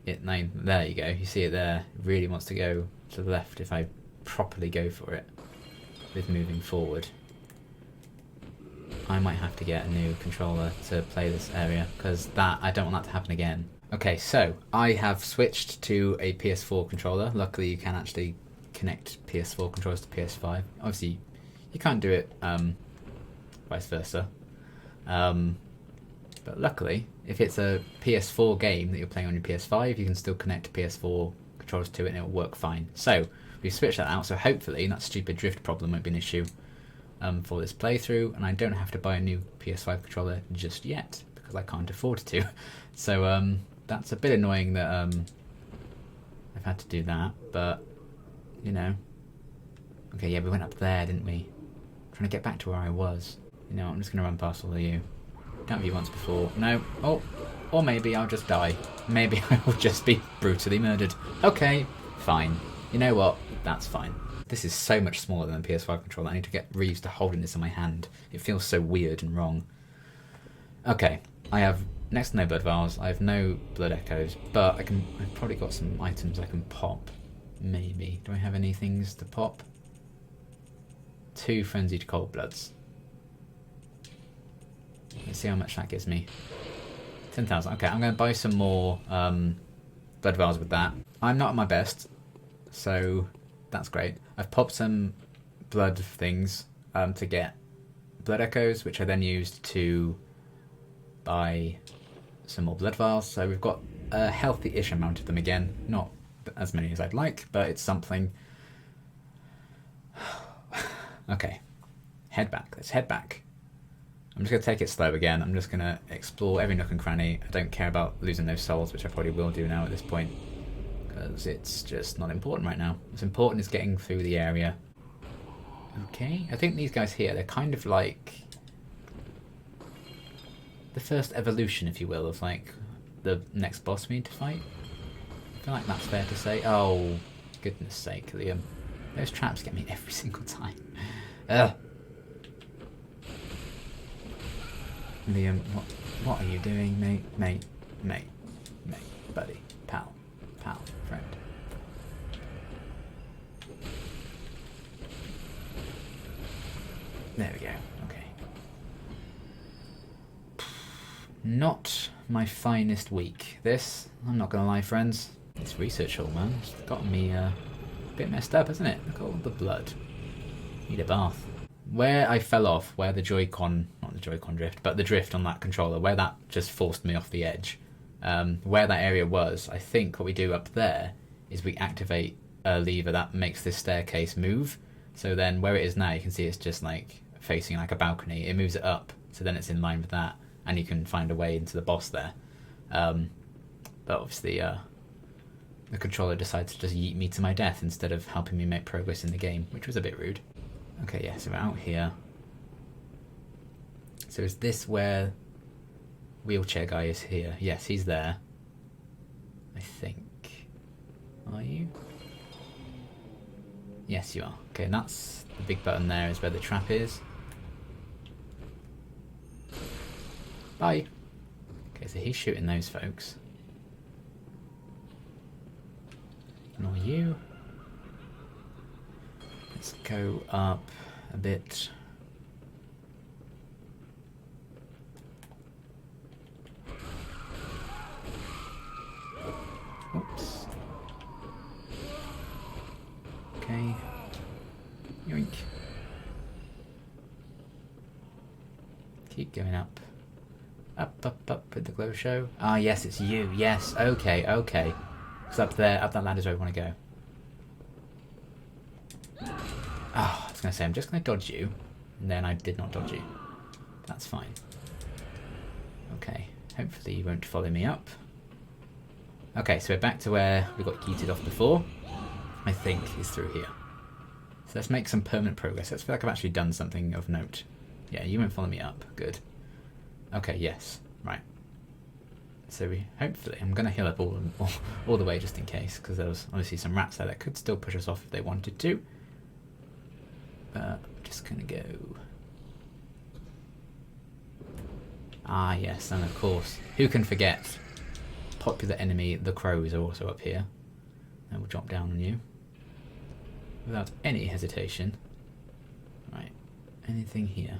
S1: there you go. You see it there. It really wants to go to the left if I properly go for it with moving forward. I might have to get a new controller to play this area because I don't want that to happen again. Okay, so I have switched to a PS4 controller. Luckily, you can actually connect PS4 controllers to PS5. Obviously, you can't do it vice versa. But luckily, if it's a PS4 game that you're playing on your PS5, you can still connect PS4 controllers to it and it'll work fine. So we've switched that out, so hopefully that stupid drift problem won't be an issue for this playthrough, and I don't have to buy a new PS5 controller just yet because I can't afford to. So that's a bit annoying that I've had to do that, but you know. Okay, yeah, we went up there, didn't we? Trying to get back to where I was. You know, I'm just going to run past all of you. Don't have you once before. No. Oh, or maybe I'll just die. Maybe I will just be brutally murdered. Okay, fine. You know what? That's fine. This is so much smaller than the PS5 controller. I need to get Reeves to holding this in my hand. It feels so weird and wrong. Okay, I have next to no blood vials. I have no blood echoes, but I've probably got some items I can pop. Maybe. Do I have any things to pop? 2 frenzied cold bloods. Let's see how much that gives me. 10,000. Okay, I'm going to buy some more blood vials with that. I'm not at my best, so that's great. I've popped some blood things to get blood echoes, which I then used to buy some more blood vials. So we've got a healthy-ish amount of them again. Not as many as I'd like, but it's something. Okay, head back. Let's head back. I'm just going to take it slow again. I'm just going to explore every nook and cranny. I don't care about losing those souls, which I probably will do now at this point, because it's just not important right now. What's important is getting through the area. Okay, I think these guys here, they're kind of like the first evolution, if you will, of like the next boss we need to fight. I feel like that's fair to say. Oh, goodness sake, Liam. Those traps get me every single time. Ugh. Liam, what are you doing, mate, buddy, pal, friend. There we go, okay. Not my finest week, this, I'm not gonna lie, friends. This research hall, man, it's gotten me a bit messed up, hasn't it? Look at all the blood. Need a bath. Where I fell off, where the Joy-Con, not the Joy-Con drift, but the drift on that controller, where that just forced me off the edge, where that area was, I think what we do up there is we activate a lever that makes this staircase move. So then where it is now, you can see it's just like facing like a balcony. It moves it up, so then it's in line with that, and you can find a way into the boss there. But obviously, the controller decided to just yeet me to my death instead of helping me make progress in the game, which was a bit rude. Okay, yeah, so we're out here. So is this where wheelchair guy is here? Yes, he's there. I think. Are you? Yes, you are. Okay, and that's the big button there is where the trap is. Bye. Okay, so he's shooting those folks. And are you? Let's go up a bit. Oops. Okay. Yoink. Keep going up. Up with the glow show. Ah, yes, it's you. Yes, okay. It's up there, up that ladder is where we want to go. Oh, I was going to say, I'm just going to dodge you. And then I did not dodge you. That's fine. Okay, hopefully you won't follow me up. Okay, so we're back to where we got yeeted off before. I think is through here. So let's make some permanent progress. Let's feel like I've actually done something of note. Yeah, you won't follow me up. Good. Okay, yes. Right. So we hopefully... I'm going to heal up all the way just in case, because there was obviously some rats there that could still push us off if they wanted to. But I'm just going to go... Ah, yes, and of course, who can forget? Popular enemy, the crows, are also up here. And we'll drop down on you. Without any hesitation. Right, anything here?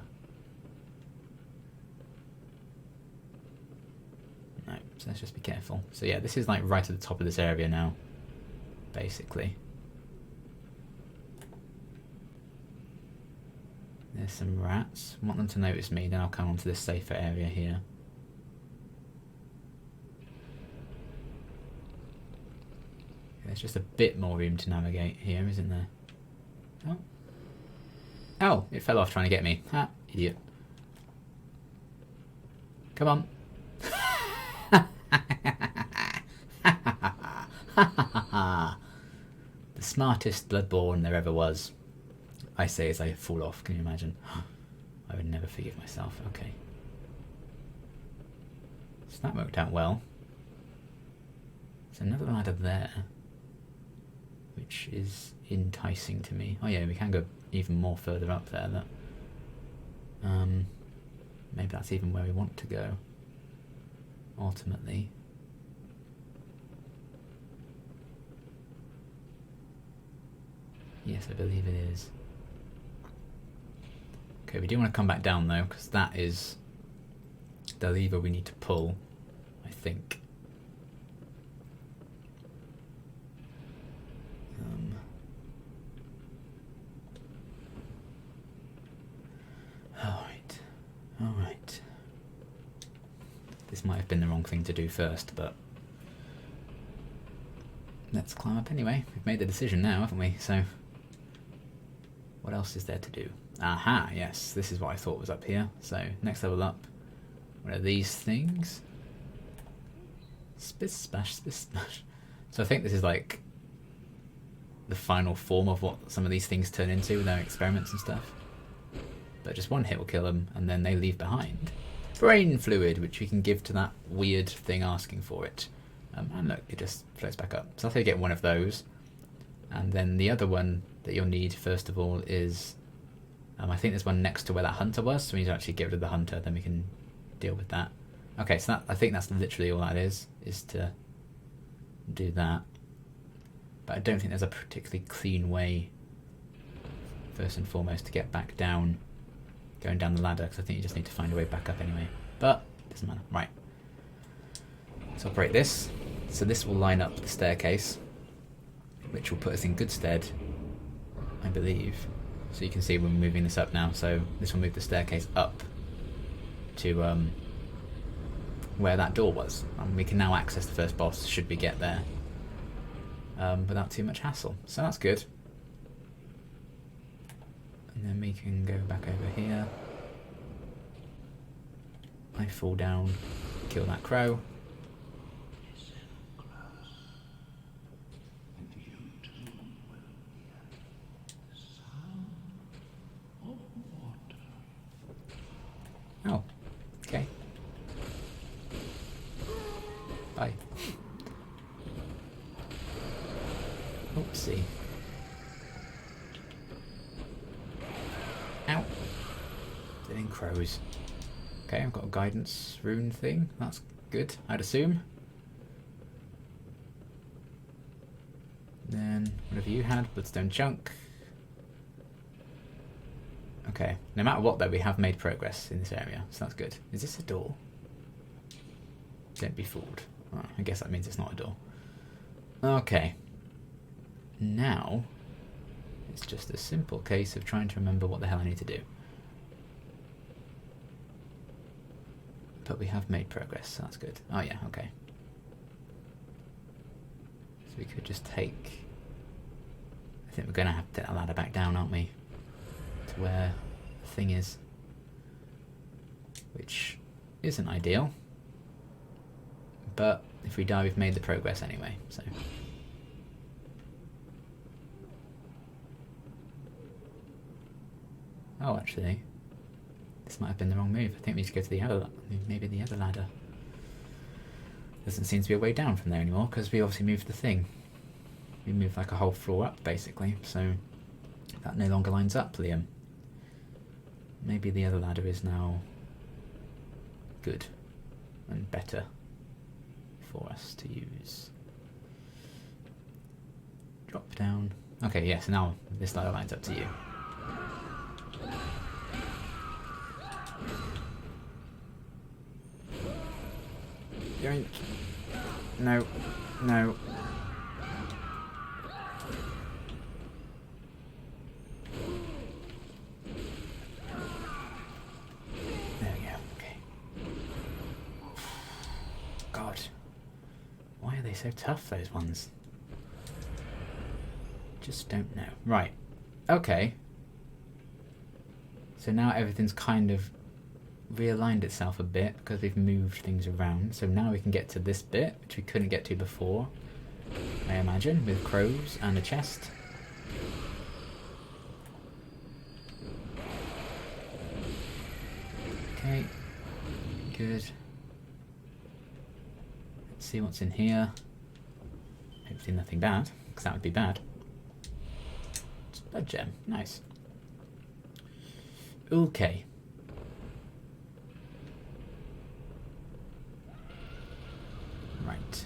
S1: No, so let's just be careful. So yeah, this is like right at the top of this area now, basically. There's some rats. I want them to notice me, then I'll come onto this safer area here. There's just a bit more room to navigate here, isn't there? Oh. Oh, it fell off trying to get me. Ha, idiot. Come on. The smartest Bloodborne there ever was. I say as I fall off, can you imagine? I would never forgive myself. Okay. So that worked out well. There's another ladder there, which is enticing to me. Oh yeah, we can go even more further up there. Maybe that's even where we want to go, ultimately. Yes, I believe it is. Okay, we do want to come back down though, because that is the lever we need to pull, I think. Alright. This might have been the wrong thing to do first, but let's climb up anyway. We've made the decision now, haven't we? So, what else is there to do? Aha, yes, this is what I thought was up here. So, next level up, what are these things? Spiss splash, spiss splash. So I think this is like the final form of what some of these things turn into with their experiments and stuff. But just one hit will kill them, and then they leave behind brain fluid, which we can give to that weird thing asking for it. And look, it just floats back up. So I'll get one of those. And then the other one that you'll need, first of all, is... I think there's one next to where that hunter was, so we need to actually get rid of the hunter, then we can deal with that. Okay, so I think that's literally all that is to do that. But I don't think there's a particularly clean way, first and foremost, to get back down, going down the ladder, because I think you just need to find a way back up anyway. But, it doesn't matter. Right. Let's operate this. So this will line up the staircase, which will put us in good stead, I believe. So you can see we're moving this up now, so this will move the staircase up to where that door was. And we can now access the first boss, should we get there, without too much hassle. So that's good. And then we can go back over here. I fall down, kill that crow. Oh, okay. Bye. Oopsie. Ow. Living crows. Okay, I've got a guidance rune thing. That's good, I'd assume. Then, whatever you had, bloodstone chunk. Okay, no matter what though, we have made progress in this area, so that's good. Is this a door? Don't be fooled. Oh, I guess that means it's not a door. Okay. Now, it's just a simple case of trying to remember what the hell I need to do. But we have made progress, so that's good. Oh yeah, okay. So we could just take... I think we're going to have to take that ladder back down, aren't we? To where the thing is. Which isn't ideal. But if we die, we've made the progress anyway, so... Oh, actually, this might have been the wrong move. I think we need to go to the other, maybe the other ladder. Doesn't seem to be a way down from there anymore, because we obviously moved the thing. We moved like a whole floor up, basically, so that no longer lines up, Liam. Maybe the other ladder is now good and better for us to use. Drop down. Okay, yes, now this ladder lines up to you. Yoink. No. No. There we go, okay. God. Why are they so tough, those ones? Just don't know. Right. Okay. So now everything's kind of realigned itself a bit because we've moved things around. So now we can get to this bit, which we couldn't get to before, I imagine, with crows and a chest. Okay, good. Let's see what's in here. Hopefully nothing bad, because that would be bad. It's a blood gem, nice. Okay. Right.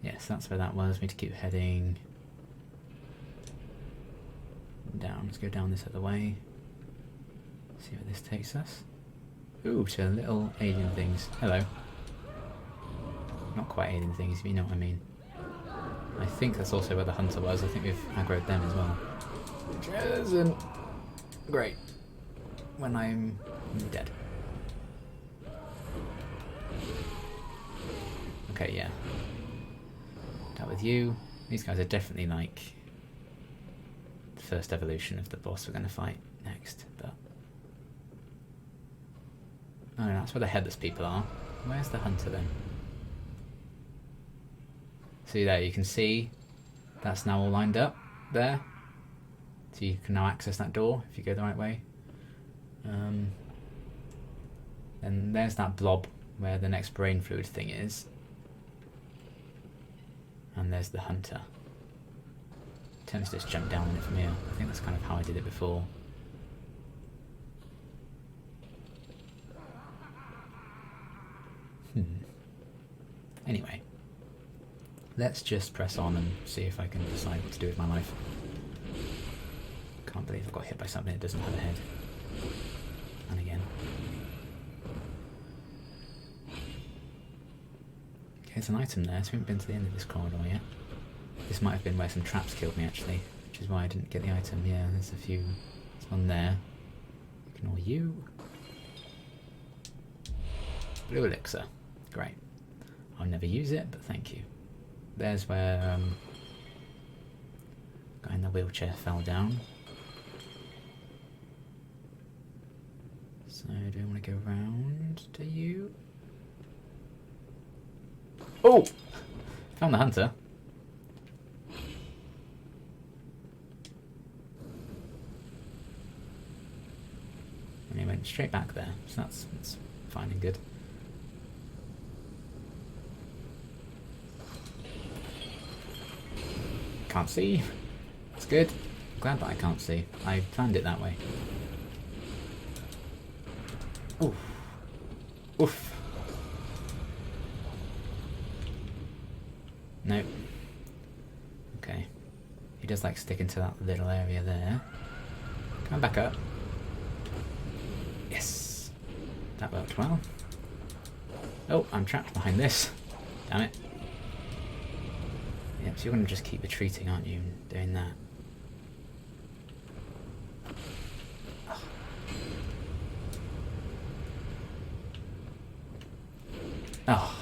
S1: Yes, that's where that was. We need to keep heading down. Let's go down this other way. See where this takes us. Ooh, to little alien things. Hello. Not quite alien things, if you know what I mean. I think that's also where the hunter was. I think we've aggroed them as well. Which isn't great when I'm dead. Okay, yeah. Dealt with you. These guys are definitely like the first evolution of the boss we're going to fight next, but... Oh no, that's where the headless people are. Where's the hunter then? See there, you can see that's now all lined up there. So you can now access that door if you go the right way. And there's that blob where the next brain fluid thing is. And there's the hunter. Tends to just jump down on it from here. I think that's kind of how I did it before. Anyway. Let's just press on and see if I can decide what to do with my life. Can't believe I got hit by something that doesn't have a head. And again. Okay, there's an item there, so we haven't been to the end of this corridor yet. This might have been where some traps killed me actually, which is why I didn't get the item. Yeah, there's a few. There's one there. Ignore you. Blue elixir. Great. I'll never use it, but thank you. There's where guy in the wheelchair fell down. So do I want to go round to you? Oh! Found the hunter. And he went straight back there, so that's fine and good. Can't see. That's good. I'm glad that I can't see. I planned it that way. Oof. Oof. Nope. Okay. He does like sticking to that little area there. Come back up. Yes. That worked well. Oh, I'm trapped behind this. Damn it. Yep, so you're going to just keep retreating, aren't you, doing that? Oh,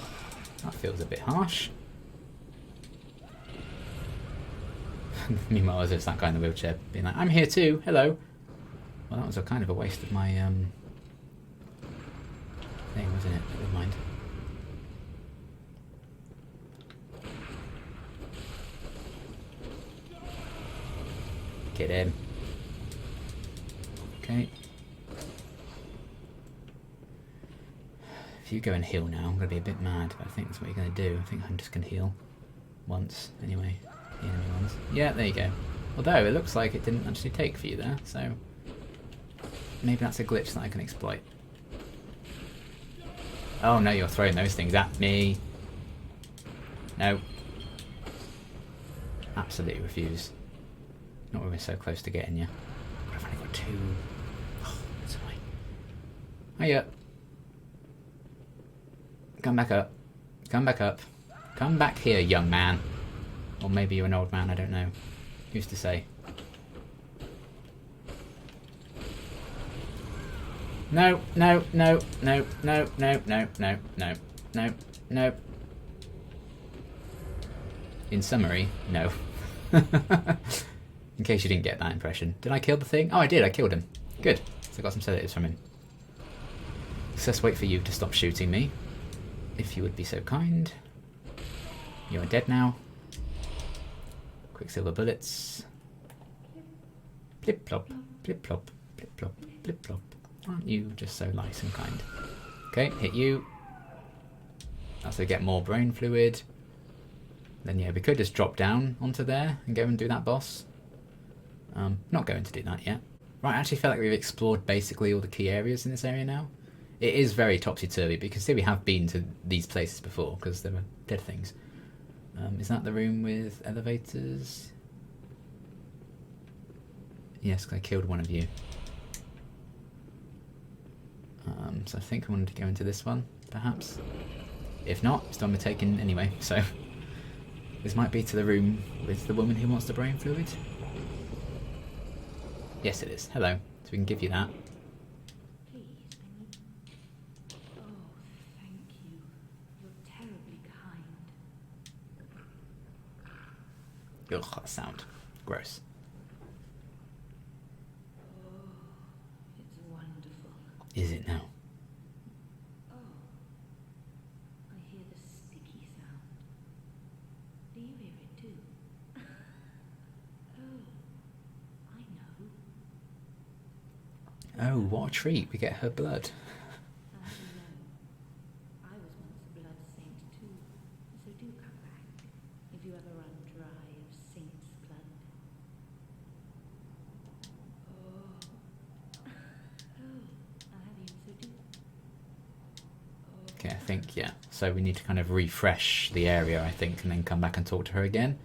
S1: that feels a bit harsh. Meanwhile, there's that guy in the wheelchair being like, I'm here too, hello. Well, that was a kind of a waste of my thing, wasn't it? Never mind. Get him. Okay. If you go and heal now, I'm going to be a bit mad, but I think that's what you're going to do. I think Hunters can heal. Once, anyway. The enemy ones. Yeah, there you go. Although, it looks like it didn't actually take for you there, so... maybe that's a glitch that I can exploit. Oh no, you're throwing those things at me. No. Absolutely refuse. Not when we're so close to getting you. But I've only got 2. Oh, that's annoying. Hiya. Come back up. Come back up. Come back here, young man. Or maybe you're an old man, I don't know. Who's to say? No, no, no, no, no, no, no, no, no, no, no. In summary, no. In case you didn't get that impression. Did I kill the thing? Oh, I did, I killed him. Good. So I got some sedatives from him. So let's wait for you to stop shooting me. If you would be so kind. You are dead now. Quicksilver bullets. Plip plop, plip plop, plip plop, plip plop. Aren't you just so nice and kind? Okay, hit you. That's to get more brain fluid. Then yeah, we could just drop down onto there and go and do that boss. Not going to do that yet. Right, I actually feel like we've explored basically all the key areas in this area now. It is very topsy-turvy, but you can see we have been to these places before, because there were dead things. Is that the room with elevators? Yes, because I killed one of you. So I think I wanted to go into this one, perhaps. If not, it's the one we're taking anyway, so... this might be to the room with the woman who wants the brain fluid. Yes, it is. Hello. So we can give you that.
S2: Please, oh, thank you. You're terribly kind.
S1: Ugh, that sound. Gross.
S2: Oh, it's wonderful.
S1: Is it now?
S2: Oh, I hear the sticky sound. Do you hear it too? Oh, I know.
S1: Oh, what a treat. We get her blood.
S2: I know. I was once a blood saint too, so do come back if you ever run dry of saint's blood. Oh, I'll have you, so do.
S1: Okay, I think, yeah. So we need to kind of refresh the area, I think, and then come back and talk to her again.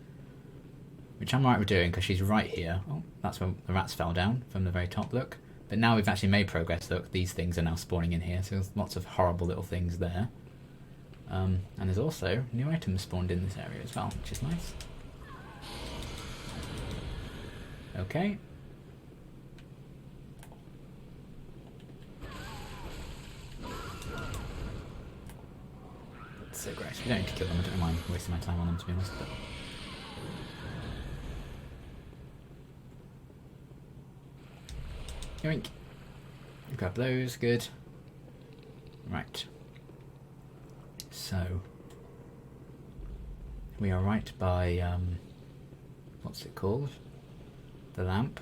S1: Which I'm alright with doing, because she's right here. Oh, that's where the rats fell down, from the very top, look. But now we've actually made progress, look. These things are now spawning in here, so there's lots of horrible little things there. And there's also new items spawned in this area as well, which is nice. Okay. That's so gross. We don't need to kill them, I don't mind wasting my time on them, to be honest. But... yoink. Grab those, good. Right. So... we are right by, what's it called? The lamp.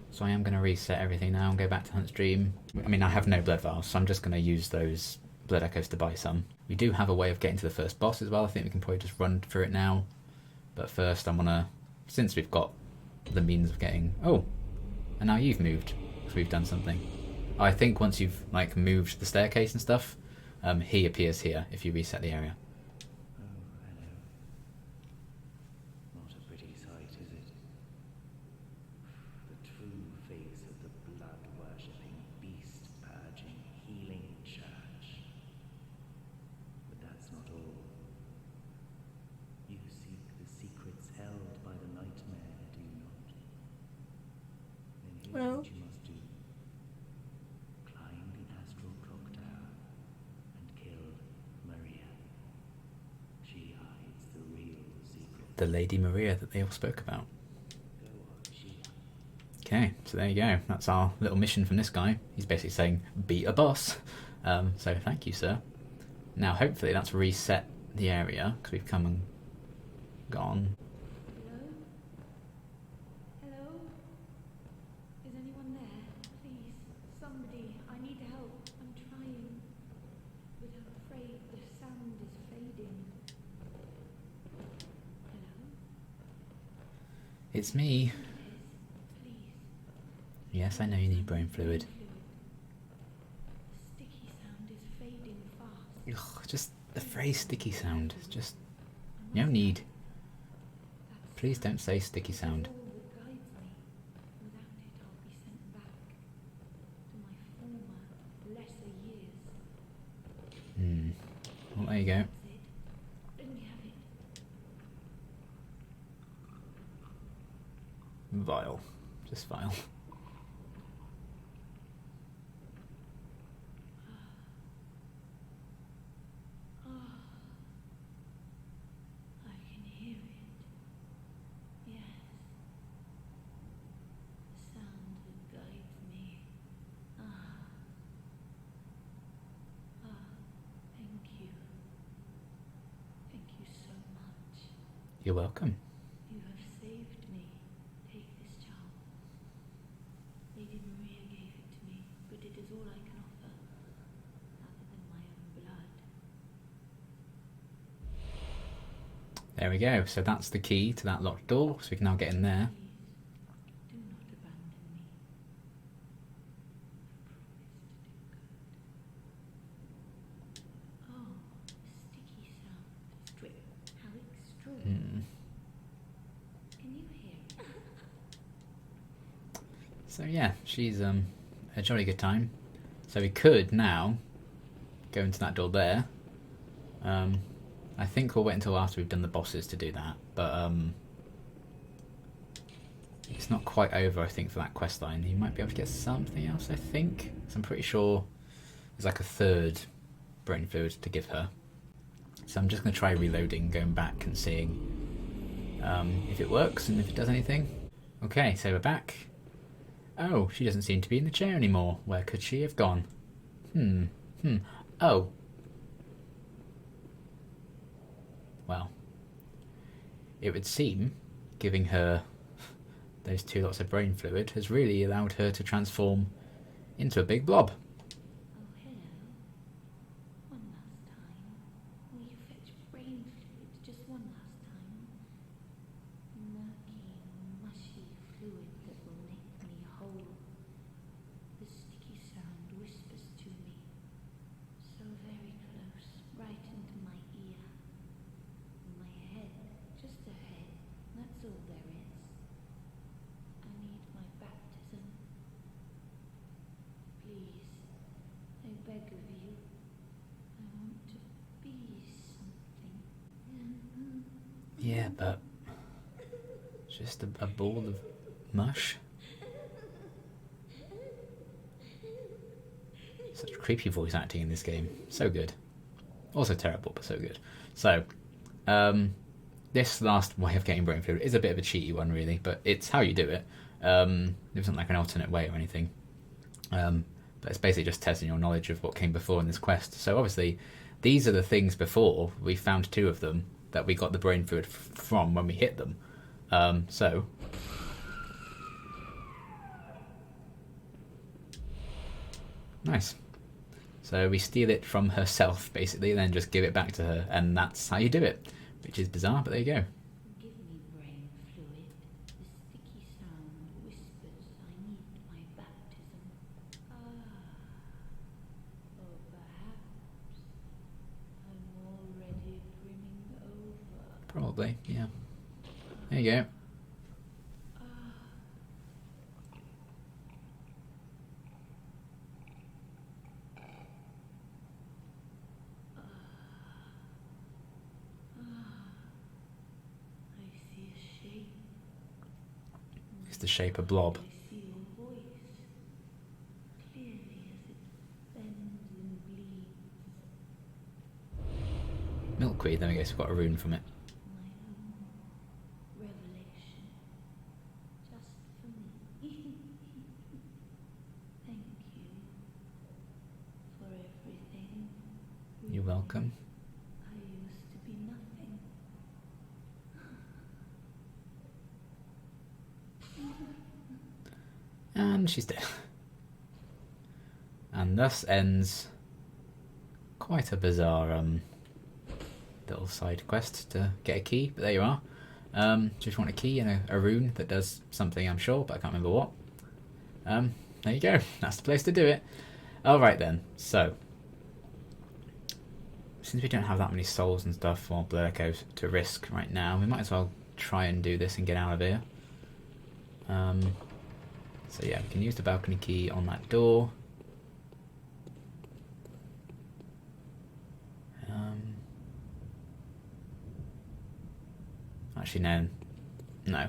S1: So I am going to reset everything now and go back to Hunt's Dream. I mean, I have no blood vials, so I'm just going to use those blood echoes to buy some. We do have a way of getting to the first boss as well. I think we can probably just run through it now. But first I'm going to, since we've got the means of getting... oh! And now you've moved, because we've done something. I think once you've like moved the staircase and stuff, he appears here if you reset the area.
S2: Oh, hello. Not a pretty sight, is it? The true face of the blood-worshipping, beast-purging, healing church. But that's not all. You seek the secrets held by the nightmare, do you not? Then here's what you must do. Climb the astral clock tower and kill Maria. She hides the real secret.
S1: The Lady Maria that they all spoke about.
S2: Go on, Sheila.
S1: Okay, so there you go. That's our little mission from this guy. He's basically saying, beat a boss. So thank you, sir. Now, hopefully that's reset the area, because we've come and gone.
S3: Hello? Hello? Is anyone there? Please, somebody. I need help. I'm trying. But I'm afraid the sound is fading. Hello?
S1: It's me.
S3: It is. Please.
S1: Yes, I know you need brain fluid.
S3: The sticky sound is fading fast.
S1: Ugh, just the phrase sticky sound. It's just no need. Please don't say sticky sound.
S3: All that guides me. Without it, I'll be sent back to my former, lesser years.
S1: Well, there you go.
S3: That's it. Let me have it.
S1: Vile. Just vile.
S3: I can hear it. Yes. The sound that guides me. Thank you. Thank you so much.
S1: You're welcome.
S3: You have saved me. Take this charm. Lady Maria gave it to me, but it is all I can offer, other than my own blood.
S1: There we go. So that's the key to that locked door, so we can now get in there.
S3: Please, do not abandon me. I promise to do good. Oh, the sticky sound. Strip. How extraordinary. Can you hear it?
S1: So yeah, she's a jolly good time. So we could now go into that door there. I think we'll wait until after we've done the bosses to do that, but it's not quite over, I think, for that quest line. You might be able to get something else, I think. So I'm pretty sure there's like a third brain fluid to give her. So I'm just going to try reloading, going back and seeing if it works and if it does anything. Okay, so we're back. Oh, she doesn't seem to be in the chair anymore. Where could she have gone? Oh. Well, it would seem giving her those 2 lots of brain fluid has really allowed her to transform into a big blob.
S3: Oh, hello. One last time. Will you fetch brain fluid just one last time? Murky, mushy fluid that will make me whole. The sticky sound whispers to me. So very close, right into my ear. My head, just a head. That's all there is. I need my baptism. Please, I beg of you. I want to be something.
S1: Yeah, but just a ball of mush. Such creepy voice acting in this game. So good. Also terrible, but so good. So, this last way of getting brain fluid is a bit of a cheaty one, really, but it's how you do it. There isn't like an alternate way or anything. But it's basically just testing your knowledge of what came before in this quest. So obviously, these are the things before. We found 2 of them that we got the brain fluid from when we hit them. So... Nice. So we steal it from herself, basically, and then just give it back to her, and that's how you do it. Which is bizarre, but there you go.
S3: Give me brain fluid. The sticky sound whispers I need my baptism. Or perhaps I'm already brimming over.
S1: Probably, yeah. There you go.
S3: I see a shape.
S1: It's the shape of blob.
S3: I see your voice. Clearly as it bends and bleeds.
S1: Milkweed, there we go, so we've got a rune from it.
S3: My own revelation. Just for me.
S1: And she's dead. And thus ends quite a bizarre little side quest to get a key, but there you are. Just want a key and a rune that does something, I'm sure, but I can't remember what. There you go. That's the place to do it. Alright then, so since we don't have that many souls and stuff or blood echoes to risk right now, we might as well try and do this and get out of here. So yeah, we can use the balcony key on that door. Actually, no.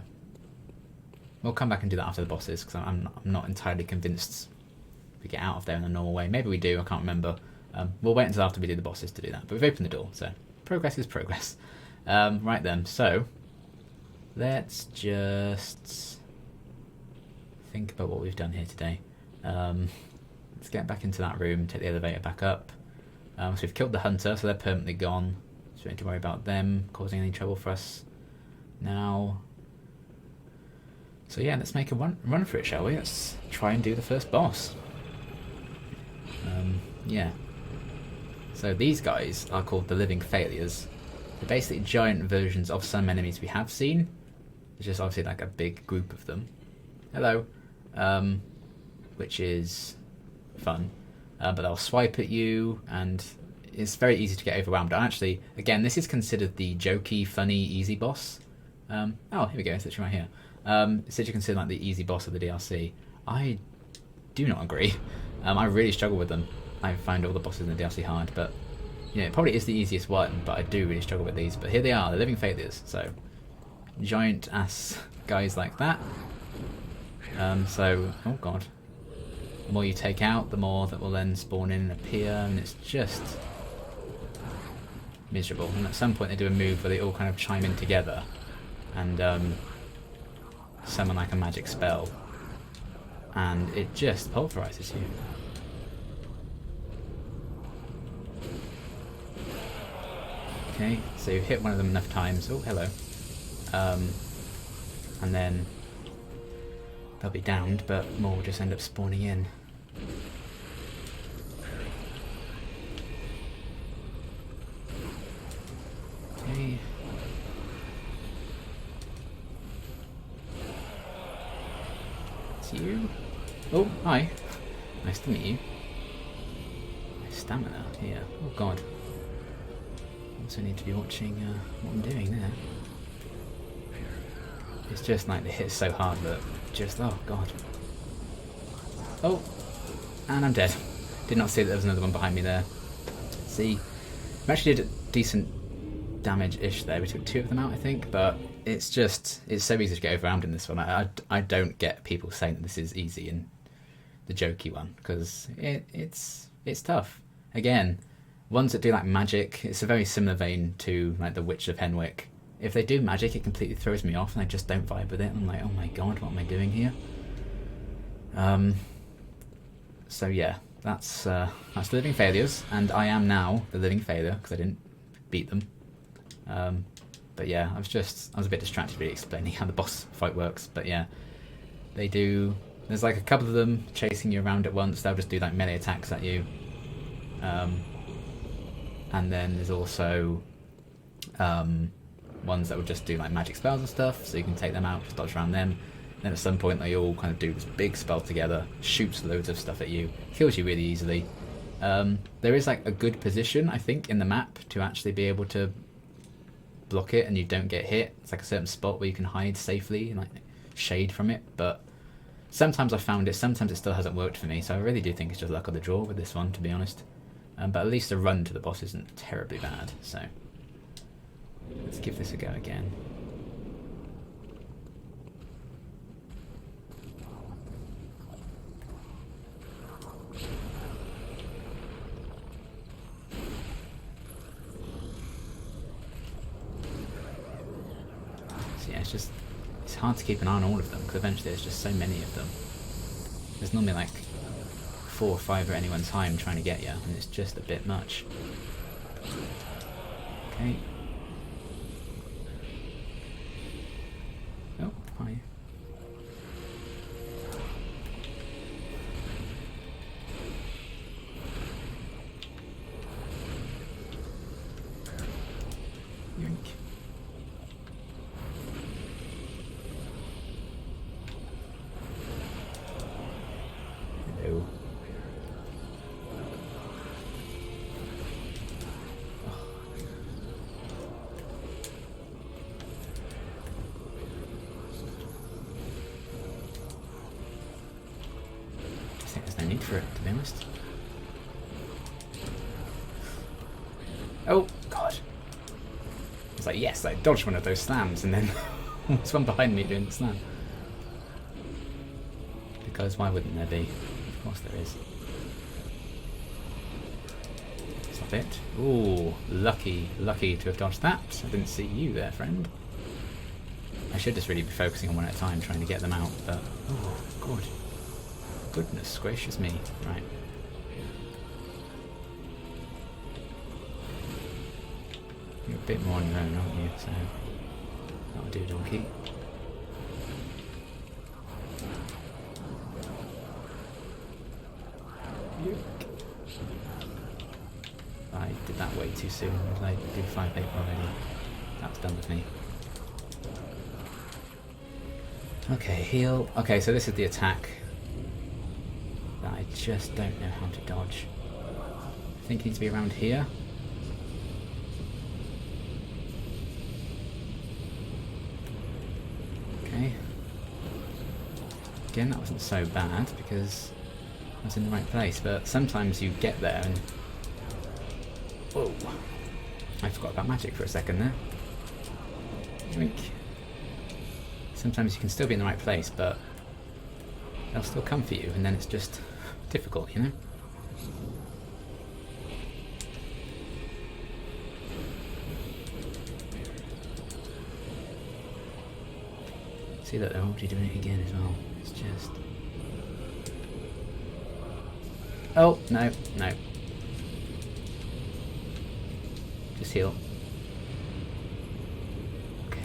S1: We'll come back and do that after the bosses, because I'm not entirely convinced we get out of there in the normal way. Maybe we do, I can't remember. We'll wait until after we do the bosses to do that. But we've opened the door, so progress is progress. Right then, so let's just think about what we've done here today. Let's get back into that room, take the elevator back up. So we've killed the hunter, so they're permanently gone. So we don't need to worry about them causing any trouble for us now. So yeah, let's make a run for it, shall we? Let's try and do the first boss. Yeah. So these guys are called the Living Failures. They're basically giant versions of some enemies we have seen. There's just obviously like a big group of them. Hello. Which is fun. But they'll swipe at you, and it's very easy to get overwhelmed. And actually, again, this is considered the jokey, funny, easy boss. Oh, here we go, it's literally right here. It's literally considered like the easy boss of the DLC. I do not agree. I really struggle with them. I find all the bosses in the DLC hard, but you know, it probably is the easiest one, but I do really struggle with these. But here they are, the Living Failures. So, giant ass guys like that. So, oh god. The more you take out, the more that will then spawn in and appear, and it's just miserable. And at some point they do a move where they all kind of chime in together and summon like a magic spell, and it just pulverizes you. Okay, so you hit one of them enough times. Oh, hello. And then they'll be downed, but more will just end up spawning in. Okay. It's you. Oh, hi. Nice to meet you. My stamina here. Oh god. Also need to be watching what I'm doing there. It's just like the hit so hard that just, oh god. Oh, and I'm dead. Did not see that there was another one behind me there. See, we actually did decent damage-ish there. We took two of them out, I think, but it's so easy to get overwhelmed in this one. I don't get people saying that this is easy in the jokey one, because it's tough. Again, ones that do like magic, it's a very similar vein to like the Witch of Henwick. If they do magic, it completely throws me off, and I just don't vibe with it. I'm like, oh my god, what am I doing here? So yeah, that's the Living Failures, and I am now the Living Failure because I didn't beat them. But yeah, I was a bit distracted really explaining how the boss fight works. But yeah, there's like a couple of them chasing you around at once. They'll just do like melee attacks at you. And then there's also ones that will just do like magic spells and stuff, so you can take them out, just dodge around them. Then at some point they all kind of do this big spell together, shoots loads of stuff at you, kills you really easily. There is like a good position, I think, in the map to actually be able to block it and you don't get hit. It's like a certain spot where you can hide safely and like shade from it, but sometimes I found it, sometimes it still hasn't worked for me, so I really do think it's just luck of the draw with this one, to be honest. But at least the run to the boss isn't terribly bad, so let's give this a go again. So yeah, it's hard to keep an eye on all of them, because eventually there's just so many of them. There's normally like 4 or 5 at any one time trying to get you, and it's just a bit much. Okay. Oh, hi. for it, to be honest. Oh, God. I was like, yes, I dodged one of those slams, and then there's one behind me doing the slam. Because why wouldn't there be? Of course there is. Stop it. Ooh, lucky to have dodged that. I didn't see you there, friend. I should just really be focusing on one at a time, trying to get them out, but... Oh, God. Goodness gracious me. Right. You're a bit more on your own, aren't you? So... That'll do, donkey. I did that way too soon. I did 5 paper already. That's done with me. Okay, heal. Okay, so this is the attack that I just don't know how to dodge. I think it needs to be around here. Okay. Again, that wasn't so bad because I was in the right place, but sometimes you get there and... Whoa. I forgot about magic for a second there. Drink. Sometimes you can still be in the right place, but they'll still come for you, and then it's just difficult, you know? See that they're already doing it again as well. It's just... Oh, no, no. Just heal. Okay.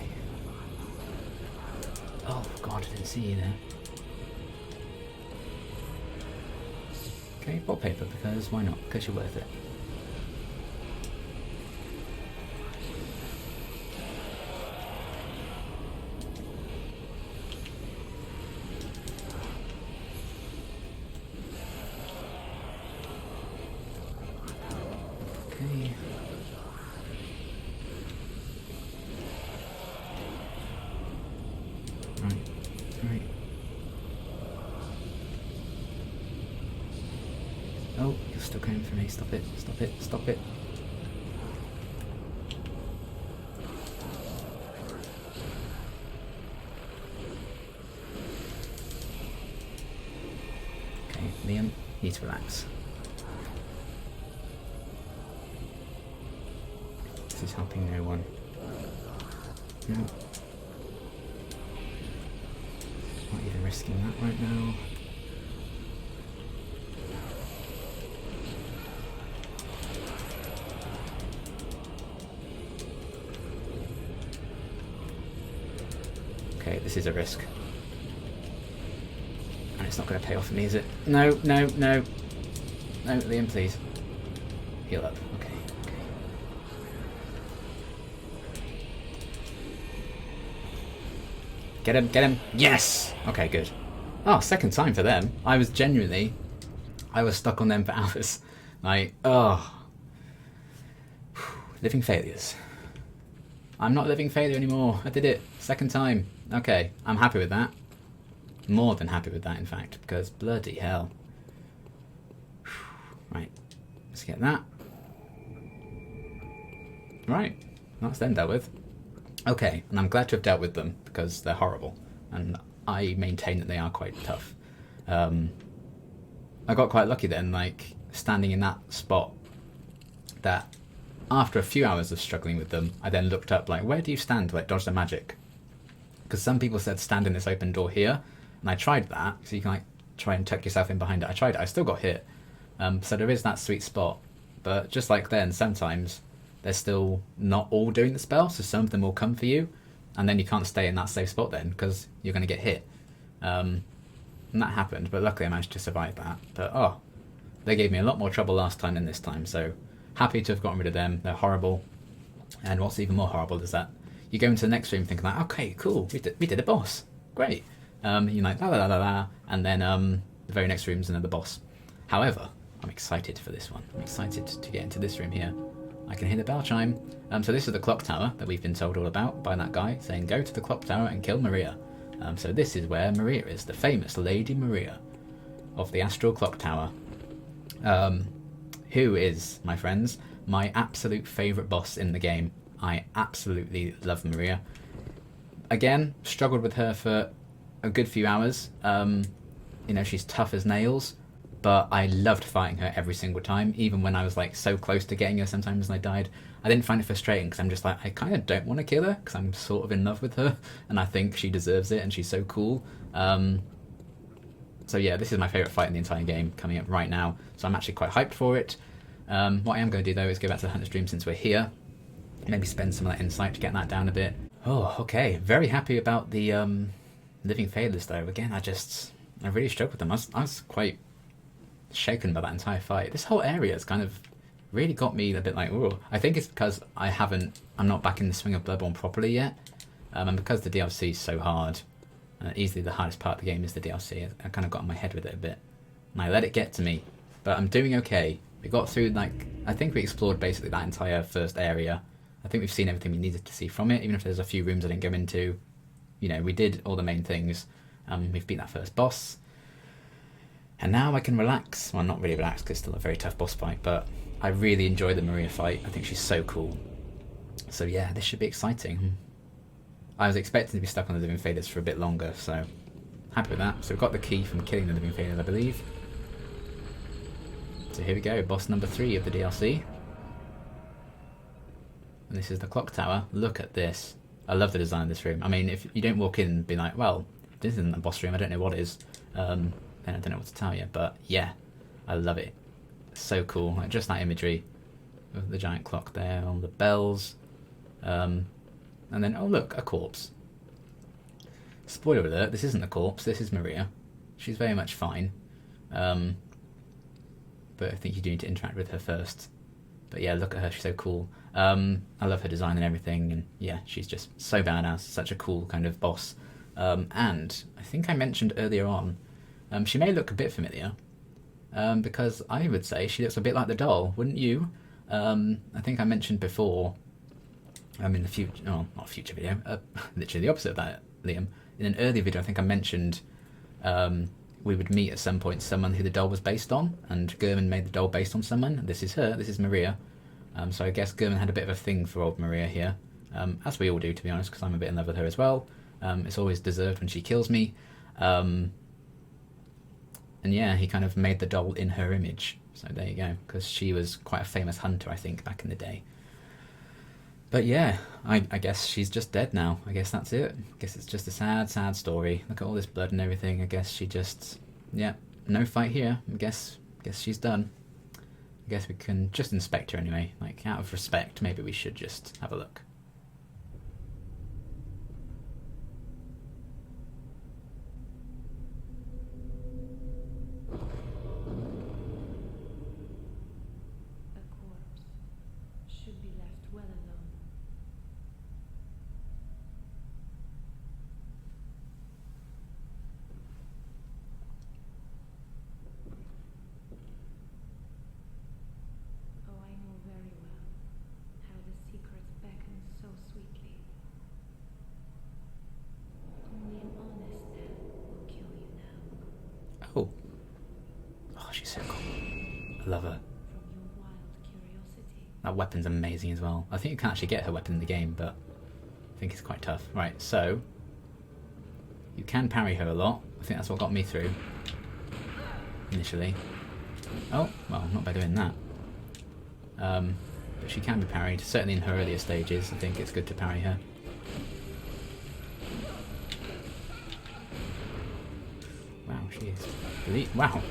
S1: Oh God, I didn't see you there. Okay, bot paper, because why not? Because you're worth it. Okay. Right. Oh, you're still going for me. Stop it, stop it, stop it. Okay, Liam, you need to relax. This is helping no one. No. Not even risking that right now. Okay, this is a risk. And it's not going to pay off for me, is it? No, no, no. No, Liam, please. Heal up. Okay, okay. Get him, get him. Yes! Okay, good. Oh, second time for them. I was stuck on them for hours. Like, oh. Living failures. I'm not living failure anymore. I did it. Second time. Okay, I'm happy with that. More than happy with that, in fact, because bloody hell. Right, let's get that. Right, that's them dealt with. Okay, and I'm glad to have dealt with them, because they're horrible, and I maintain that they are quite tough. I got quite lucky then, like, standing in that spot, that after a few hours of struggling with them, I then looked up, like, where do you stand to, like, dodge the magic? Because some people said stand in this open door here, and I tried that, so you can, like, try and tuck yourself in behind it. I tried it, I still got hit. So there is that sweet spot, but just like then, sometimes they're still not all doing the spell, so some of them will come for you, and then you can't stay in that safe spot then, because you're going to get hit. And that happened, but luckily I managed to survive that. But, oh, they gave me a lot more trouble last time than this time, so happy to have gotten rid of them. They're horrible. And what's even more horrible is that you go into the next room thinking like, okay, cool, we did a boss. Great. You're like, la la la la, and then the very next room's another boss. However, I'm excited for this one. I'm excited to get into this room here. I can hear the bell chime. So this is the clock tower that we've been told all about by that guy, saying go to the clock tower and kill Maria. So this is where Maria is, the famous Lady Maria. of the Astral Clock Tower. Who is, my friends, my absolute favourite boss in the game. I absolutely love Maria. Again, struggled with her for a good few hours. You know, she's tough as nails, but I loved fighting her every single time, even when I was like so close to getting her sometimes and I died. I didn't find it frustrating because I'm just like, I kind of don't want to kill her because I'm sort of in love with her and I think she deserves it and she's so cool. So yeah, this is my favourite fight in the entire game coming up right now, so I'm actually quite hyped for it. What I am going to do though is go back to the Hunter's Dream since we're here, maybe spend some of that insight to get that down a bit. Oh, okay, very happy about the Living Failures though. Again, I really struggled with them. I was quite shaken by that entire fight. This whole area has kind of really got me a bit like, ooh. I think it's because I'm not back in the swing of Bloodborne properly yet, and because the DLC is so hard, easily the hardest part of the game is the DLC. I kind of got in my head with it a bit, and I let it get to me, but I'm doing okay. We got through, like, I think we explored basically that entire first area. I think we've seen everything we needed to see from it, even if there's a few rooms I didn't go into. You know, we did all the main things. We've beat that first boss. And now I can relax. Well, not really relax because it's still a very tough boss fight, but I really enjoy the Maria fight. I think she's so cool. So yeah, this should be exciting. I was expecting to be stuck on the Living Failures for a bit longer, so happy with that. So we've got the key from killing the Living Failures, I believe. So here we go, boss number 3 of the DLC. And this is the clock tower. Look at this. I love the design of this room. I mean, if you don't walk in and be like, well, this isn't a boss room, I don't know what it is, then I don't know what to tell you. But yeah, I love it. So cool. Like, just that imagery of the giant clock there, all the bells. And then, oh look, a corpse. Spoiler alert, this isn't a corpse, this is Maria. She's very much fine. But I think you do need to interact with her first. But yeah, look at her, she's so cool. I love her design and everything, and yeah, she's just so badass, such a cool kind of boss. And I think I mentioned earlier on, she may look a bit familiar, because I would say she looks a bit like the doll, wouldn't you? I think I mentioned before, in the future, oh, not a future video, literally the opposite of that, Liam. In an earlier video, I think I mentioned we would meet at some point someone who the doll was based on, and Gurman made the doll based on someone. This is her, this is Maria. So I guess Gurman had a bit of a thing for old Maria here, as we all do, to be honest, because I'm a bit in love with her as well. It's always deserved when she kills me. And yeah, he kind of made the doll in her image. So there you go, because she was quite a famous hunter, I think, back in the day. But yeah, I guess she's just dead now. I guess that's it. I guess it's just a sad, sad story. Look at all this blood and everything. I guess she just... yeah, no fight here. I guess she's done. I guess we can just inspect her anyway. Like, out of respect, maybe we should just have a look.
S3: A corpse should be left well alone. Oh, I know very well how the secrets beckon so sweetly. Only an honest death will kill you now.
S1: Oh. Oh, she's so cool. I love her.
S3: From your wild curiosity.
S1: That weapon's amazing as well. I think you can actually get her weapon in the game, but I think it's quite tough. Right, so you can parry her a lot. I think that's what got me through initially. Oh, well, not by doing that. But she can be parried. Certainly in her earlier stages, I think it's good to parry her. Wow, she is... wow.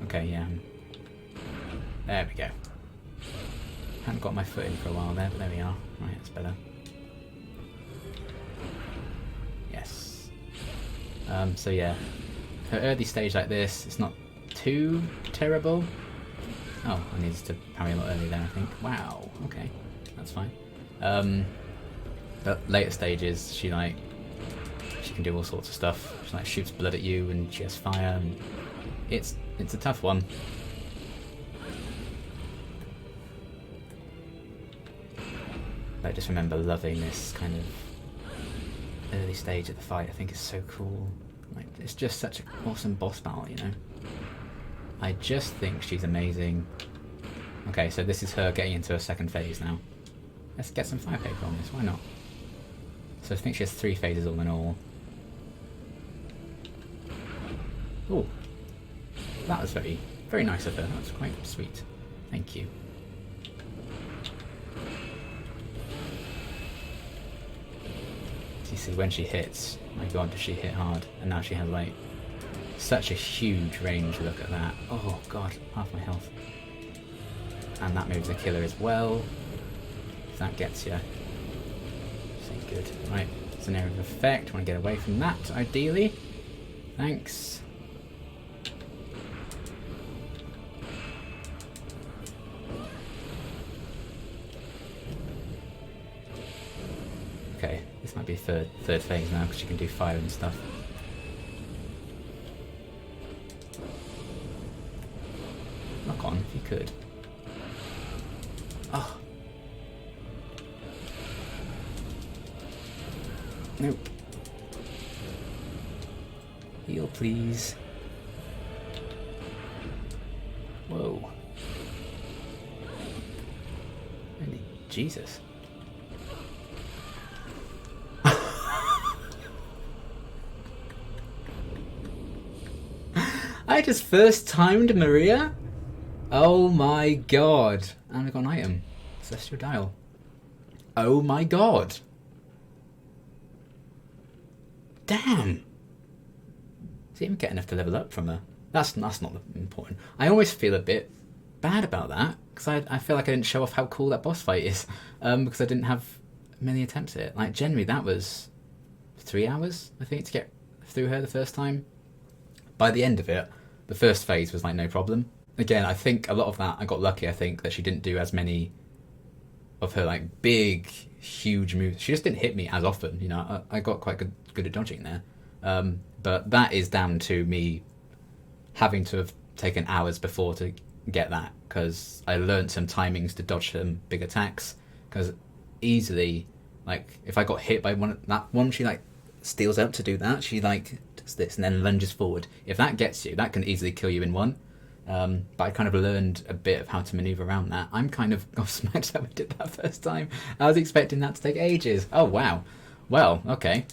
S1: Okay, yeah. There we go. Hadn't got my foot in for a while there, but there we are. Right, that's better. Yes. So yeah, her early stage like this, it's not too terrible. Oh, I needed to parry a lot earlier there, I think. Wow, okay, that's fine. But later stages, she can do all sorts of stuff. She like shoots blood at you, and she has fire, and it's a tough one. I just remember loving this kind of early stage of the fight. I think it's so cool. Like, it's just such an awesome boss battle, you know. I just think she's amazing. Okay, so this is her getting into her second phase now. Let's get some fire paper on this, why not? So I think she has 3 phases all in all. Oh, that was very, very nice of her. That was quite sweet. Thank you. So you see, when she hits, my god, does she hit hard. And now she has, like, such a huge range. Look at that. Oh god, half my health. And that moves a killer as well. If that gets you. So good. Right, it's an area of effect. Want to get away from that, ideally. Thanks. Okay, this might be third phase now because you can do fire and stuff. Knock on if you could. Oh. Nope. Heal, please. Whoa. Really? Jesus. I just first timed Maria? Oh my god. And I got an item. Celestial Dial. Oh my god. Damn. Didn't even get enough to level up from her. That's not important. I always feel a bit bad about that because I feel like I didn't show off how cool that boss fight is because I didn't have many attempts at it. Like generally that was 3 hours I think to get through her the first time. By the end of it, the first phase was like no problem. Again, I think a lot of that I got lucky. I think that she didn't do as many of her like big, huge moves. She just didn't hit me as often. You know, I got quite good at dodging there. But that is down to me having to have taken hours before to get that because I learned some timings to dodge some big attacks. Because easily, like if I got hit by one, she like steals up to do that. She like does this and then lunges forward. If that gets you, that can easily kill you in one. But I kind of learned a bit of how to maneuver around that. I'm kind of gobsmacked that we did that first time. I was expecting that to take ages. Oh wow. Well, okay.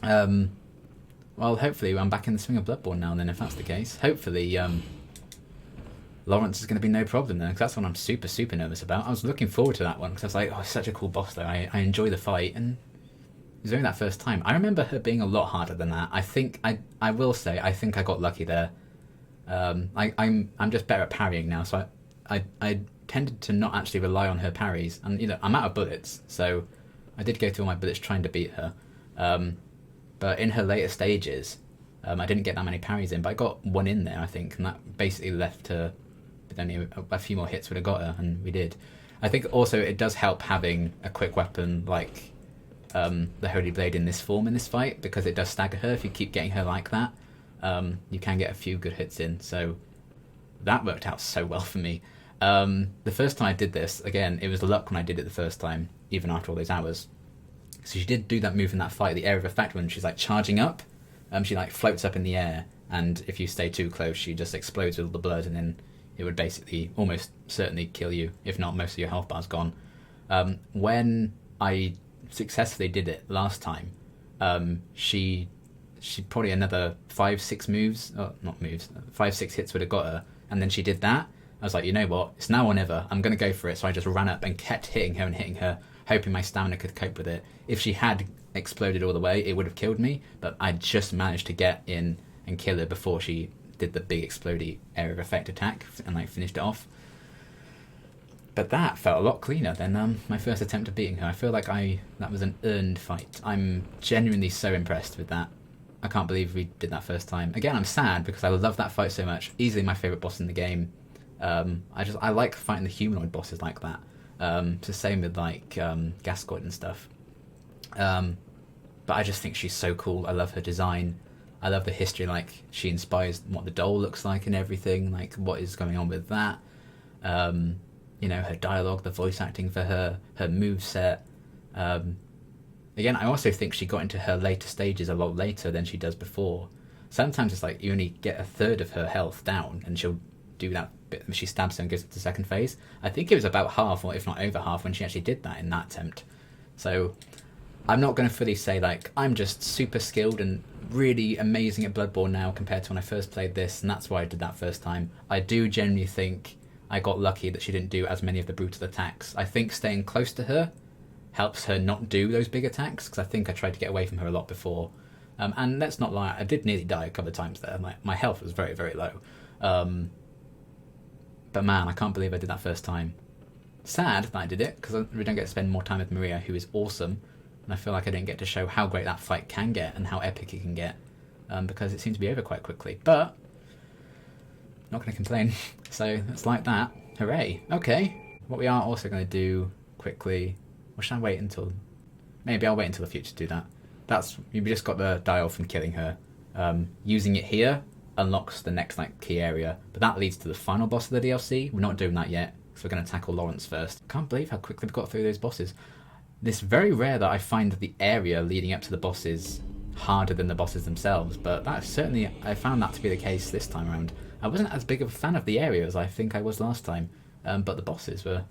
S1: Well, hopefully I'm back in the swing of Bloodborne now then, if that's the case. Hopefully Lawrence is going to be no problem then, because that's what I'm super, super nervous about. I was looking forward to that one, because I was like, oh, it's such a cool boss though. I enjoy the fight, and it was only that first time. I remember her being a lot harder than that. I think, I will say, I think I got lucky there. I'm just better at parrying now, so I tended to not actually rely on her parries, and you know I'm out of bullets, so I did go through all my bullets trying to beat her. But in her later stages, I didn't get that many parries in, but I got one in there, I think, and that basically left her with only a few more hits would have got her, and we did. I think also it does help having a quick weapon like the Holy Blade in this form in this fight, because it does stagger her if you keep getting her like that. You can get a few good hits in, so that worked out so well for me. The first time I did this, again, it was luck when I did it the first time, even after all those hours. So she did do that move in that fight, the area of effect, when she's like charging up. She like floats up in the air, and if you stay too close, she just explodes with all the blood, and then it would basically almost certainly kill you, if not most of your health bar's gone. When I successfully did it last time, she probably another 5-6 moves, oh, not moves, 5-6 hits would have got her, and then she did that. I was like, you know what, it's now or never, I'm going to go for it. So I just ran up and kept hitting her, hoping my stamina could cope with it. If she had exploded all the way, it would have killed me, but I just managed to get in and kill her before she did the big explodey area of effect attack and like finished it off. But that felt a lot cleaner than my first attempt at beating her. I feel like that was an earned fight. I'm genuinely so impressed with that. I can't believe we did that first time. Again, I'm sad because I love that fight so much. Easily my favourite boss in the game. I like fighting the humanoid bosses like that. It's the same with like Gascoigne and stuff. But I just think she's so cool. I love her design. I love the history, like she inspires what the doll looks like and everything, like what is going on with that. You know, her dialogue, the voice acting for her moveset. Again, I also think she got into her later stages a lot later than she does before. sometimes it's like you only get a third of her health down, and she'll do that bit. She stabs her and goes to the second phase. I think it was about half, or if not over half, when she actually did that in that attempt. So I'm not going to fully say like I'm just super skilled and really amazing at Bloodborne now compared to when I first played this, and that's why I did that first time. I do genuinely think I got lucky that she didn't do as many of the brutal attacks. I think staying close to her helps her not do those big attacks, because I think I tried to get away from her a lot before. And let's not lie, I did nearly die a couple of times there. My health was very, very low. But man, I can't believe I did that first time. Sad that I did it, because we don't get to spend more time with Maria, who is awesome. And I feel like I didn't get to show how great that fight can get and how epic it can get, because it seemed to be over quite quickly. But not going to complain. So it's like that. Hooray. Okay. What we are also going to do quickly, or should I wait until... Maybe I'll wait until the future to do that. You've just got the dial from killing her. Using it here unlocks the next key area, but that leads to the final boss of the DLC. We're not doing that yet, so we're going to tackle Lawrence first. Can't believe how quickly we've got through those bosses. It's very rare that I find the area leading up to the bosses harder than the bosses themselves, but I found that to be the case this time around. I wasn't as big of a fan of the area as I think I was last time, but the bosses were a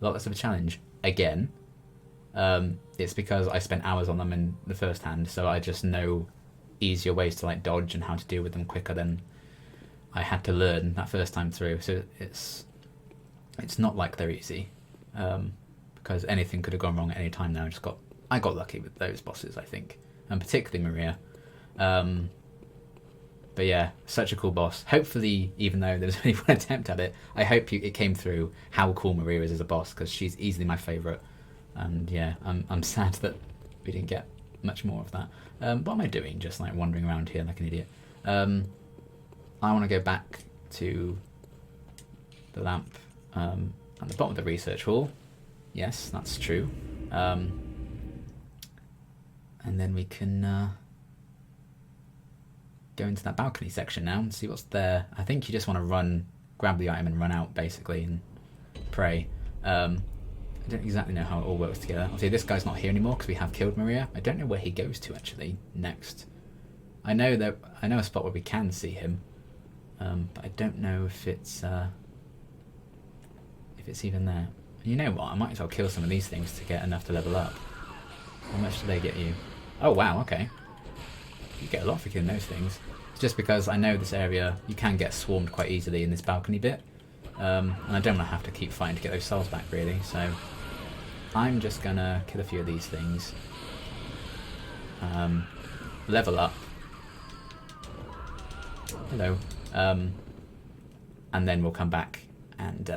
S1: lot less of a challenge. Again, it's because I spent hours on them in the first hand, so I just know easier ways to dodge and how to deal with them quicker than I had to learn that first time through. So it's not like they're easy, because anything could have gone wrong at any time now. I got lucky with those bosses, I think, and particularly Maria. But yeah, such a cool boss. Hopefully, even though there was only one attempt at it, I hope it came through how cool Maria is as a boss, because she's easily my favourite. And yeah, I'm sad that we didn't get much more of that. What am I doing? Just wandering around here like an idiot. I want to go back to the lamp at the bottom of the research hall. Yes, that's true. And then we can go into that balcony section now and see what's there. I think you just want to grab the item and run out, basically, and pray. I don't exactly know how it all works together. Obviously, this guy's not here anymore because we have killed Maria. I don't know where he goes to, actually, next. I know a spot where we can see him, but I don't know if it's even there. You know what? I might as well kill some of these things to get enough to level up. How much do they get you? Oh, wow, okay. You get a lot for killing those things. It's just because I know this area, you can get swarmed quite easily in this balcony bit. And I don't want to have to keep fighting to get those souls back, really. So I'm just going to kill a few of these things. Level up. Hello. And then we'll come back and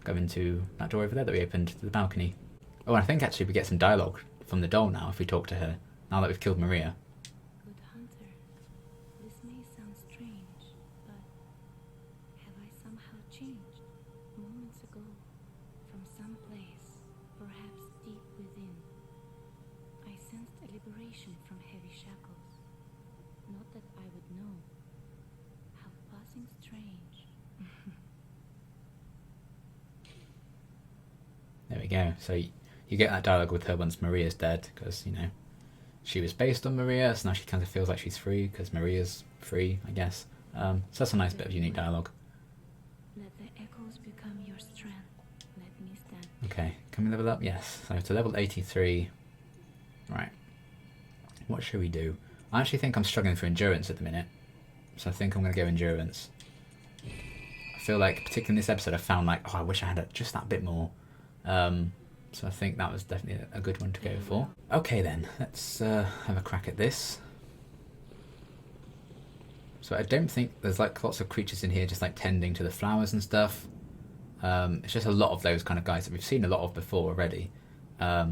S1: go into that door over there that we opened to the balcony. Oh, and I think actually we get some dialogue from the doll now if we talk to her, now that we've killed Maria.
S3: Good hunter, this may sound strange, but have I somehow changed? Moments ago, from some place, perhaps deep within, I sensed a liberation from heavy shackles. Not that I would know. How passing strange.
S1: There we go. So you get that dialogue with her once Maria's dead, because, she was based on Maria, so now she kind of feels like she's free, because Maria's free, I guess. So that's a nice bit of unique dialogue.
S3: Let the echoes become your strength. Let me stand.
S1: Okay, can we level up? Yes. So to level 83. Right. What should we do? I actually think I'm struggling for endurance at the minute, so I think I'm going to go endurance. I feel like, particularly in this episode, I found I wish I had just that bit more. So I think that was definitely a good one to go for. Okay then, let's have a crack at this. So I don't think there's lots of creatures in here just tending to the flowers and stuff. It's just a lot of those kind of guys that we've seen a lot of before already. But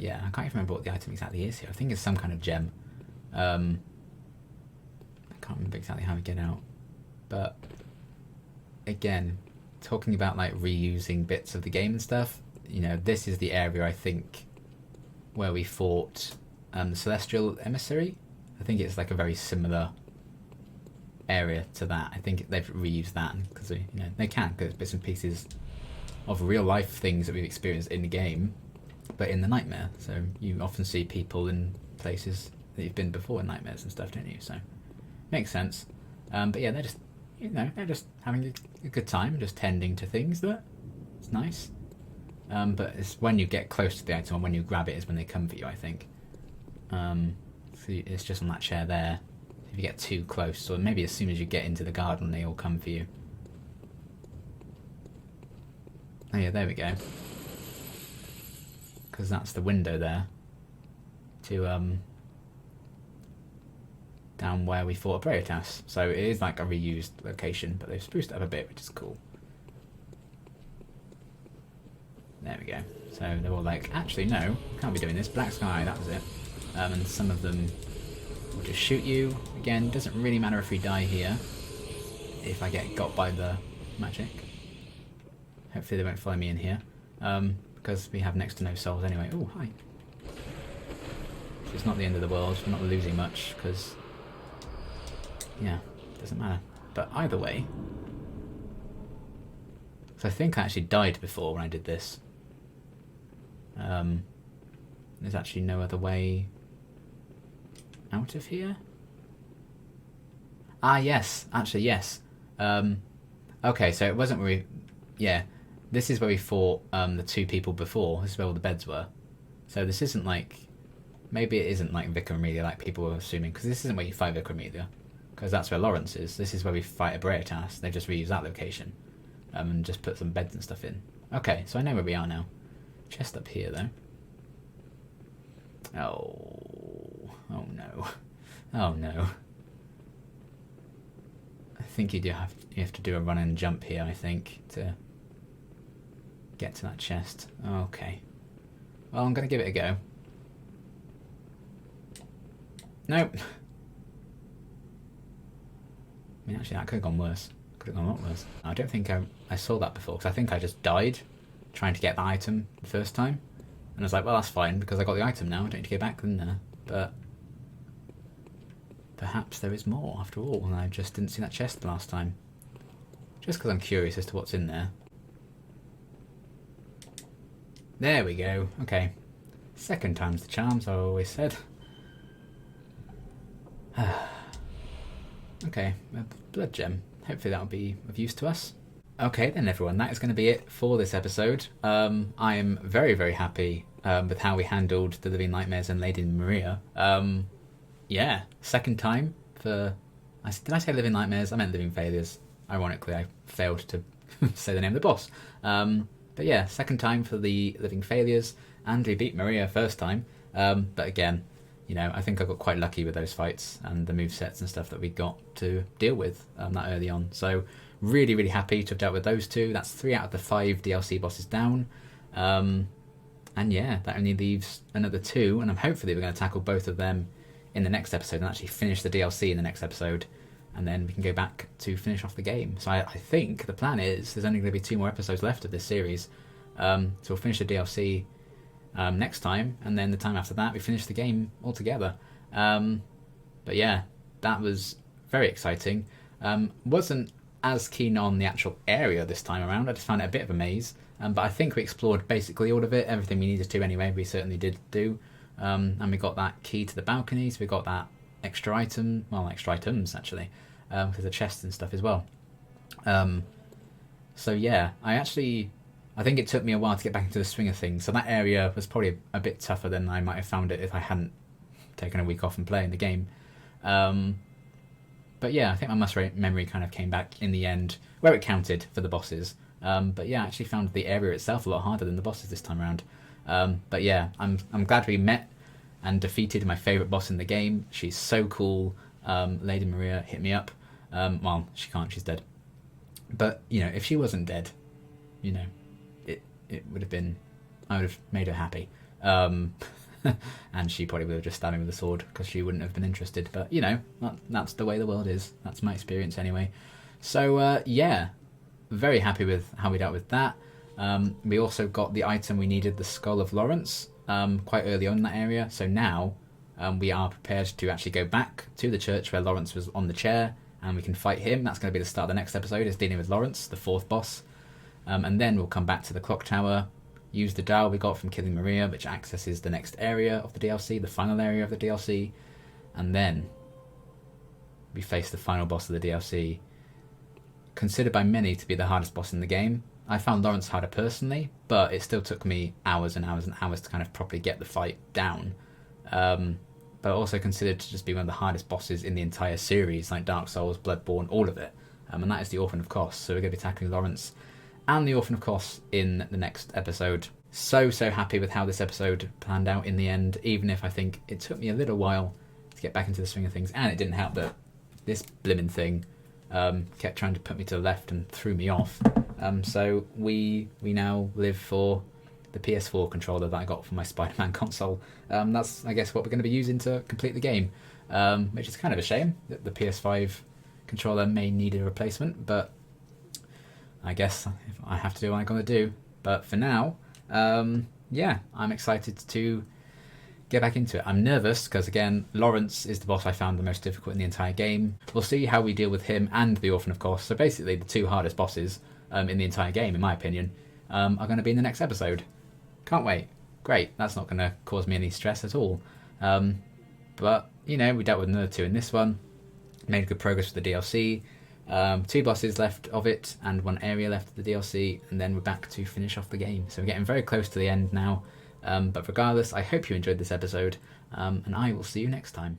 S1: yeah, I can't even remember what the item exactly is here. I think it's some kind of gem. I can't remember exactly how we get out. But again, talking about reusing bits of the game and stuff, this is the area I think where we fought the Celestial Emissary. I think it's a very similar area to that. I think they've reused that because they can, because it's bits and pieces of real life things that we've experienced in the game, but in the nightmare. So you often see people in places that you've been before in Nightmares and stuff, don't you? So makes sense. But yeah, they're just they're just having a good time, just tending to things. That it's nice. But it's when you get close to the item and when you grab it is when they come for you, I think. So it's just on that chair there. If you get too close, or maybe as soon as you get into the garden, they all come for you. Oh yeah, there we go. Because that's the window there to down where we fought a Breotas. So it is like a reused location, but they've spruced it up a bit, which is cool. There we go. So they're all like, actually no, can't be doing this. Black sky, that was it. And some of them will just shoot you. Again, doesn't really matter if we die here. If I get got by the magic. Hopefully they won't follow me in here. Because we have next to no souls anyway. Oh, hi. It's not the end of the world. We're not losing much, because... yeah, doesn't matter. But either way... so I think I actually died before when I did this. There's actually no other way out of here. Ah, yes. Actually, yes. Okay, so it wasn't where we... yeah. This is where we fought the two people before. This is where all the beds were. So this isn't like... maybe it isn't like Vicar Amelia like people were assuming, because this isn't where you fight Vicar Amelia. Because that's where Lawrence is. This is where we fight a Breotas. They just reuse that location. And just put some beds and stuff in. Okay, so I know where we are now. Chest up here, though. Oh. Oh, no. Oh, no. I think you have to do a run and jump here, I think, to get to that chest. Okay. Well, I'm going to give it a go. Nope. I mean, actually, that could have gone worse. Could have gone a lot worse. I don't think I saw that before, because I think I just died trying to get the item the first time. And I was like, well, that's fine, because I got the item now. I don't need to go back in there. But perhaps there is more, after all, and I just didn't see that chest the last time. Just because I'm curious as to what's in there. There we go. Okay. Second time's the charm, as I always said. Okay, a blood gem. Hopefully that'll be of use to us. Okay then everyone, that is going to be it for this episode. I am very, very happy with how we handled the Living Nightmares and Lady Maria. Yeah, second time for... did I say Living Nightmares? I meant Living Failures. Ironically, I failed to say the name of the boss. But yeah, second time for the Living Failures, and we beat Maria first time. But again, you know, I think I got quite lucky with those fights and the movesets and stuff that we got to deal with that early on. So really, really happy to have dealt with those two. That's 3 out of the 5 DLC bosses down. And yeah, that only leaves another 2, and hopefully we're going to tackle both of them in the next episode and actually finish the DLC in the next episode, and then we can go back to finish off the game. So I think the plan is there's only going to be 2 more episodes left of this series. So we'll finish the DLC next time, and then the time after that we finish the game altogether. But yeah, that was very exciting. Wasn't as keen on the actual area this time around. I just found it a bit of a maze, but I think we explored basically all of it, everything we needed to anyway. We certainly did do, and we got that key to the balconies. We got that extra item, well, extra items actually, because the chests and stuff as well. So yeah, I think it took me a while to get back into the swing of things. So that area was probably a bit tougher than I might have found it if I hadn't taken a week off and playing the game. But yeah, I think my muscle memory kind of came back in the end, where it counted for the bosses. But yeah, I actually found the area itself a lot harder than the bosses this time around. But yeah, I'm glad we met and defeated my favourite boss in the game. She's so cool. Lady Maria hit me up. Well, she can't, she's dead. But, you know, if she wasn't dead, you know, it would have been... I would have made her happy. And she probably would have just stabbed me with a sword, because she wouldn't have been interested. But, you know, that's the way the world is. That's my experience anyway. So, yeah, very happy with how we dealt with that. We also got the item we needed, the Skull of Lawrence, quite early on in that area. So now we are prepared to actually go back to the church where Lawrence was on the chair, and we can fight him. That's going to be the start of the next episode, is dealing with Lawrence, the 4th boss. And then we'll come back to the clock tower, use the dial we got from killing Maria, which accesses the next area of the DLC, the final area of the DLC, and then we face the final boss of the DLC, considered by many to be the hardest boss in the game. I found Lawrence harder personally, but it still took me hours and hours and hours to kind of properly get the fight down. But also considered to just be one of the hardest bosses in the entire series, like Dark Souls, Bloodborne, all of it. And that is the Orphan of Kos. So we're going to be tackling Lawrence and the Orphan of Kos in the next episode. So happy with how this episode planned out in the end, even if I think it took me a little while to get back into the swing of things. And it didn't help that this blimmin' thing kept trying to put me to the left and threw me off. So we now live for the PS4 controller that I got from my Spider-Man console. That's, I guess, what we're going to be using to complete the game, which is kind of a shame that the PS5 controller may need a replacement, but I guess I have to do what I'm going to do. But for now, yeah, I'm excited to get back into it. I'm nervous because, again, Lawrence is the boss I found the most difficult in the entire game. We'll see how we deal with him and the Orphan of Kos. So basically the two hardest bosses in the entire game, in my opinion, are going to be in the next episode. Can't wait. Great. That's not going to cause me any stress at all. But, you know, we dealt with another two in this one. Made good progress with the DLC. 2 bosses left of it and 1 area left of the DLC, and then we're back to finish off the game. So we're getting very close to the end now. But regardless, I hope you enjoyed this episode, and I will see you next time.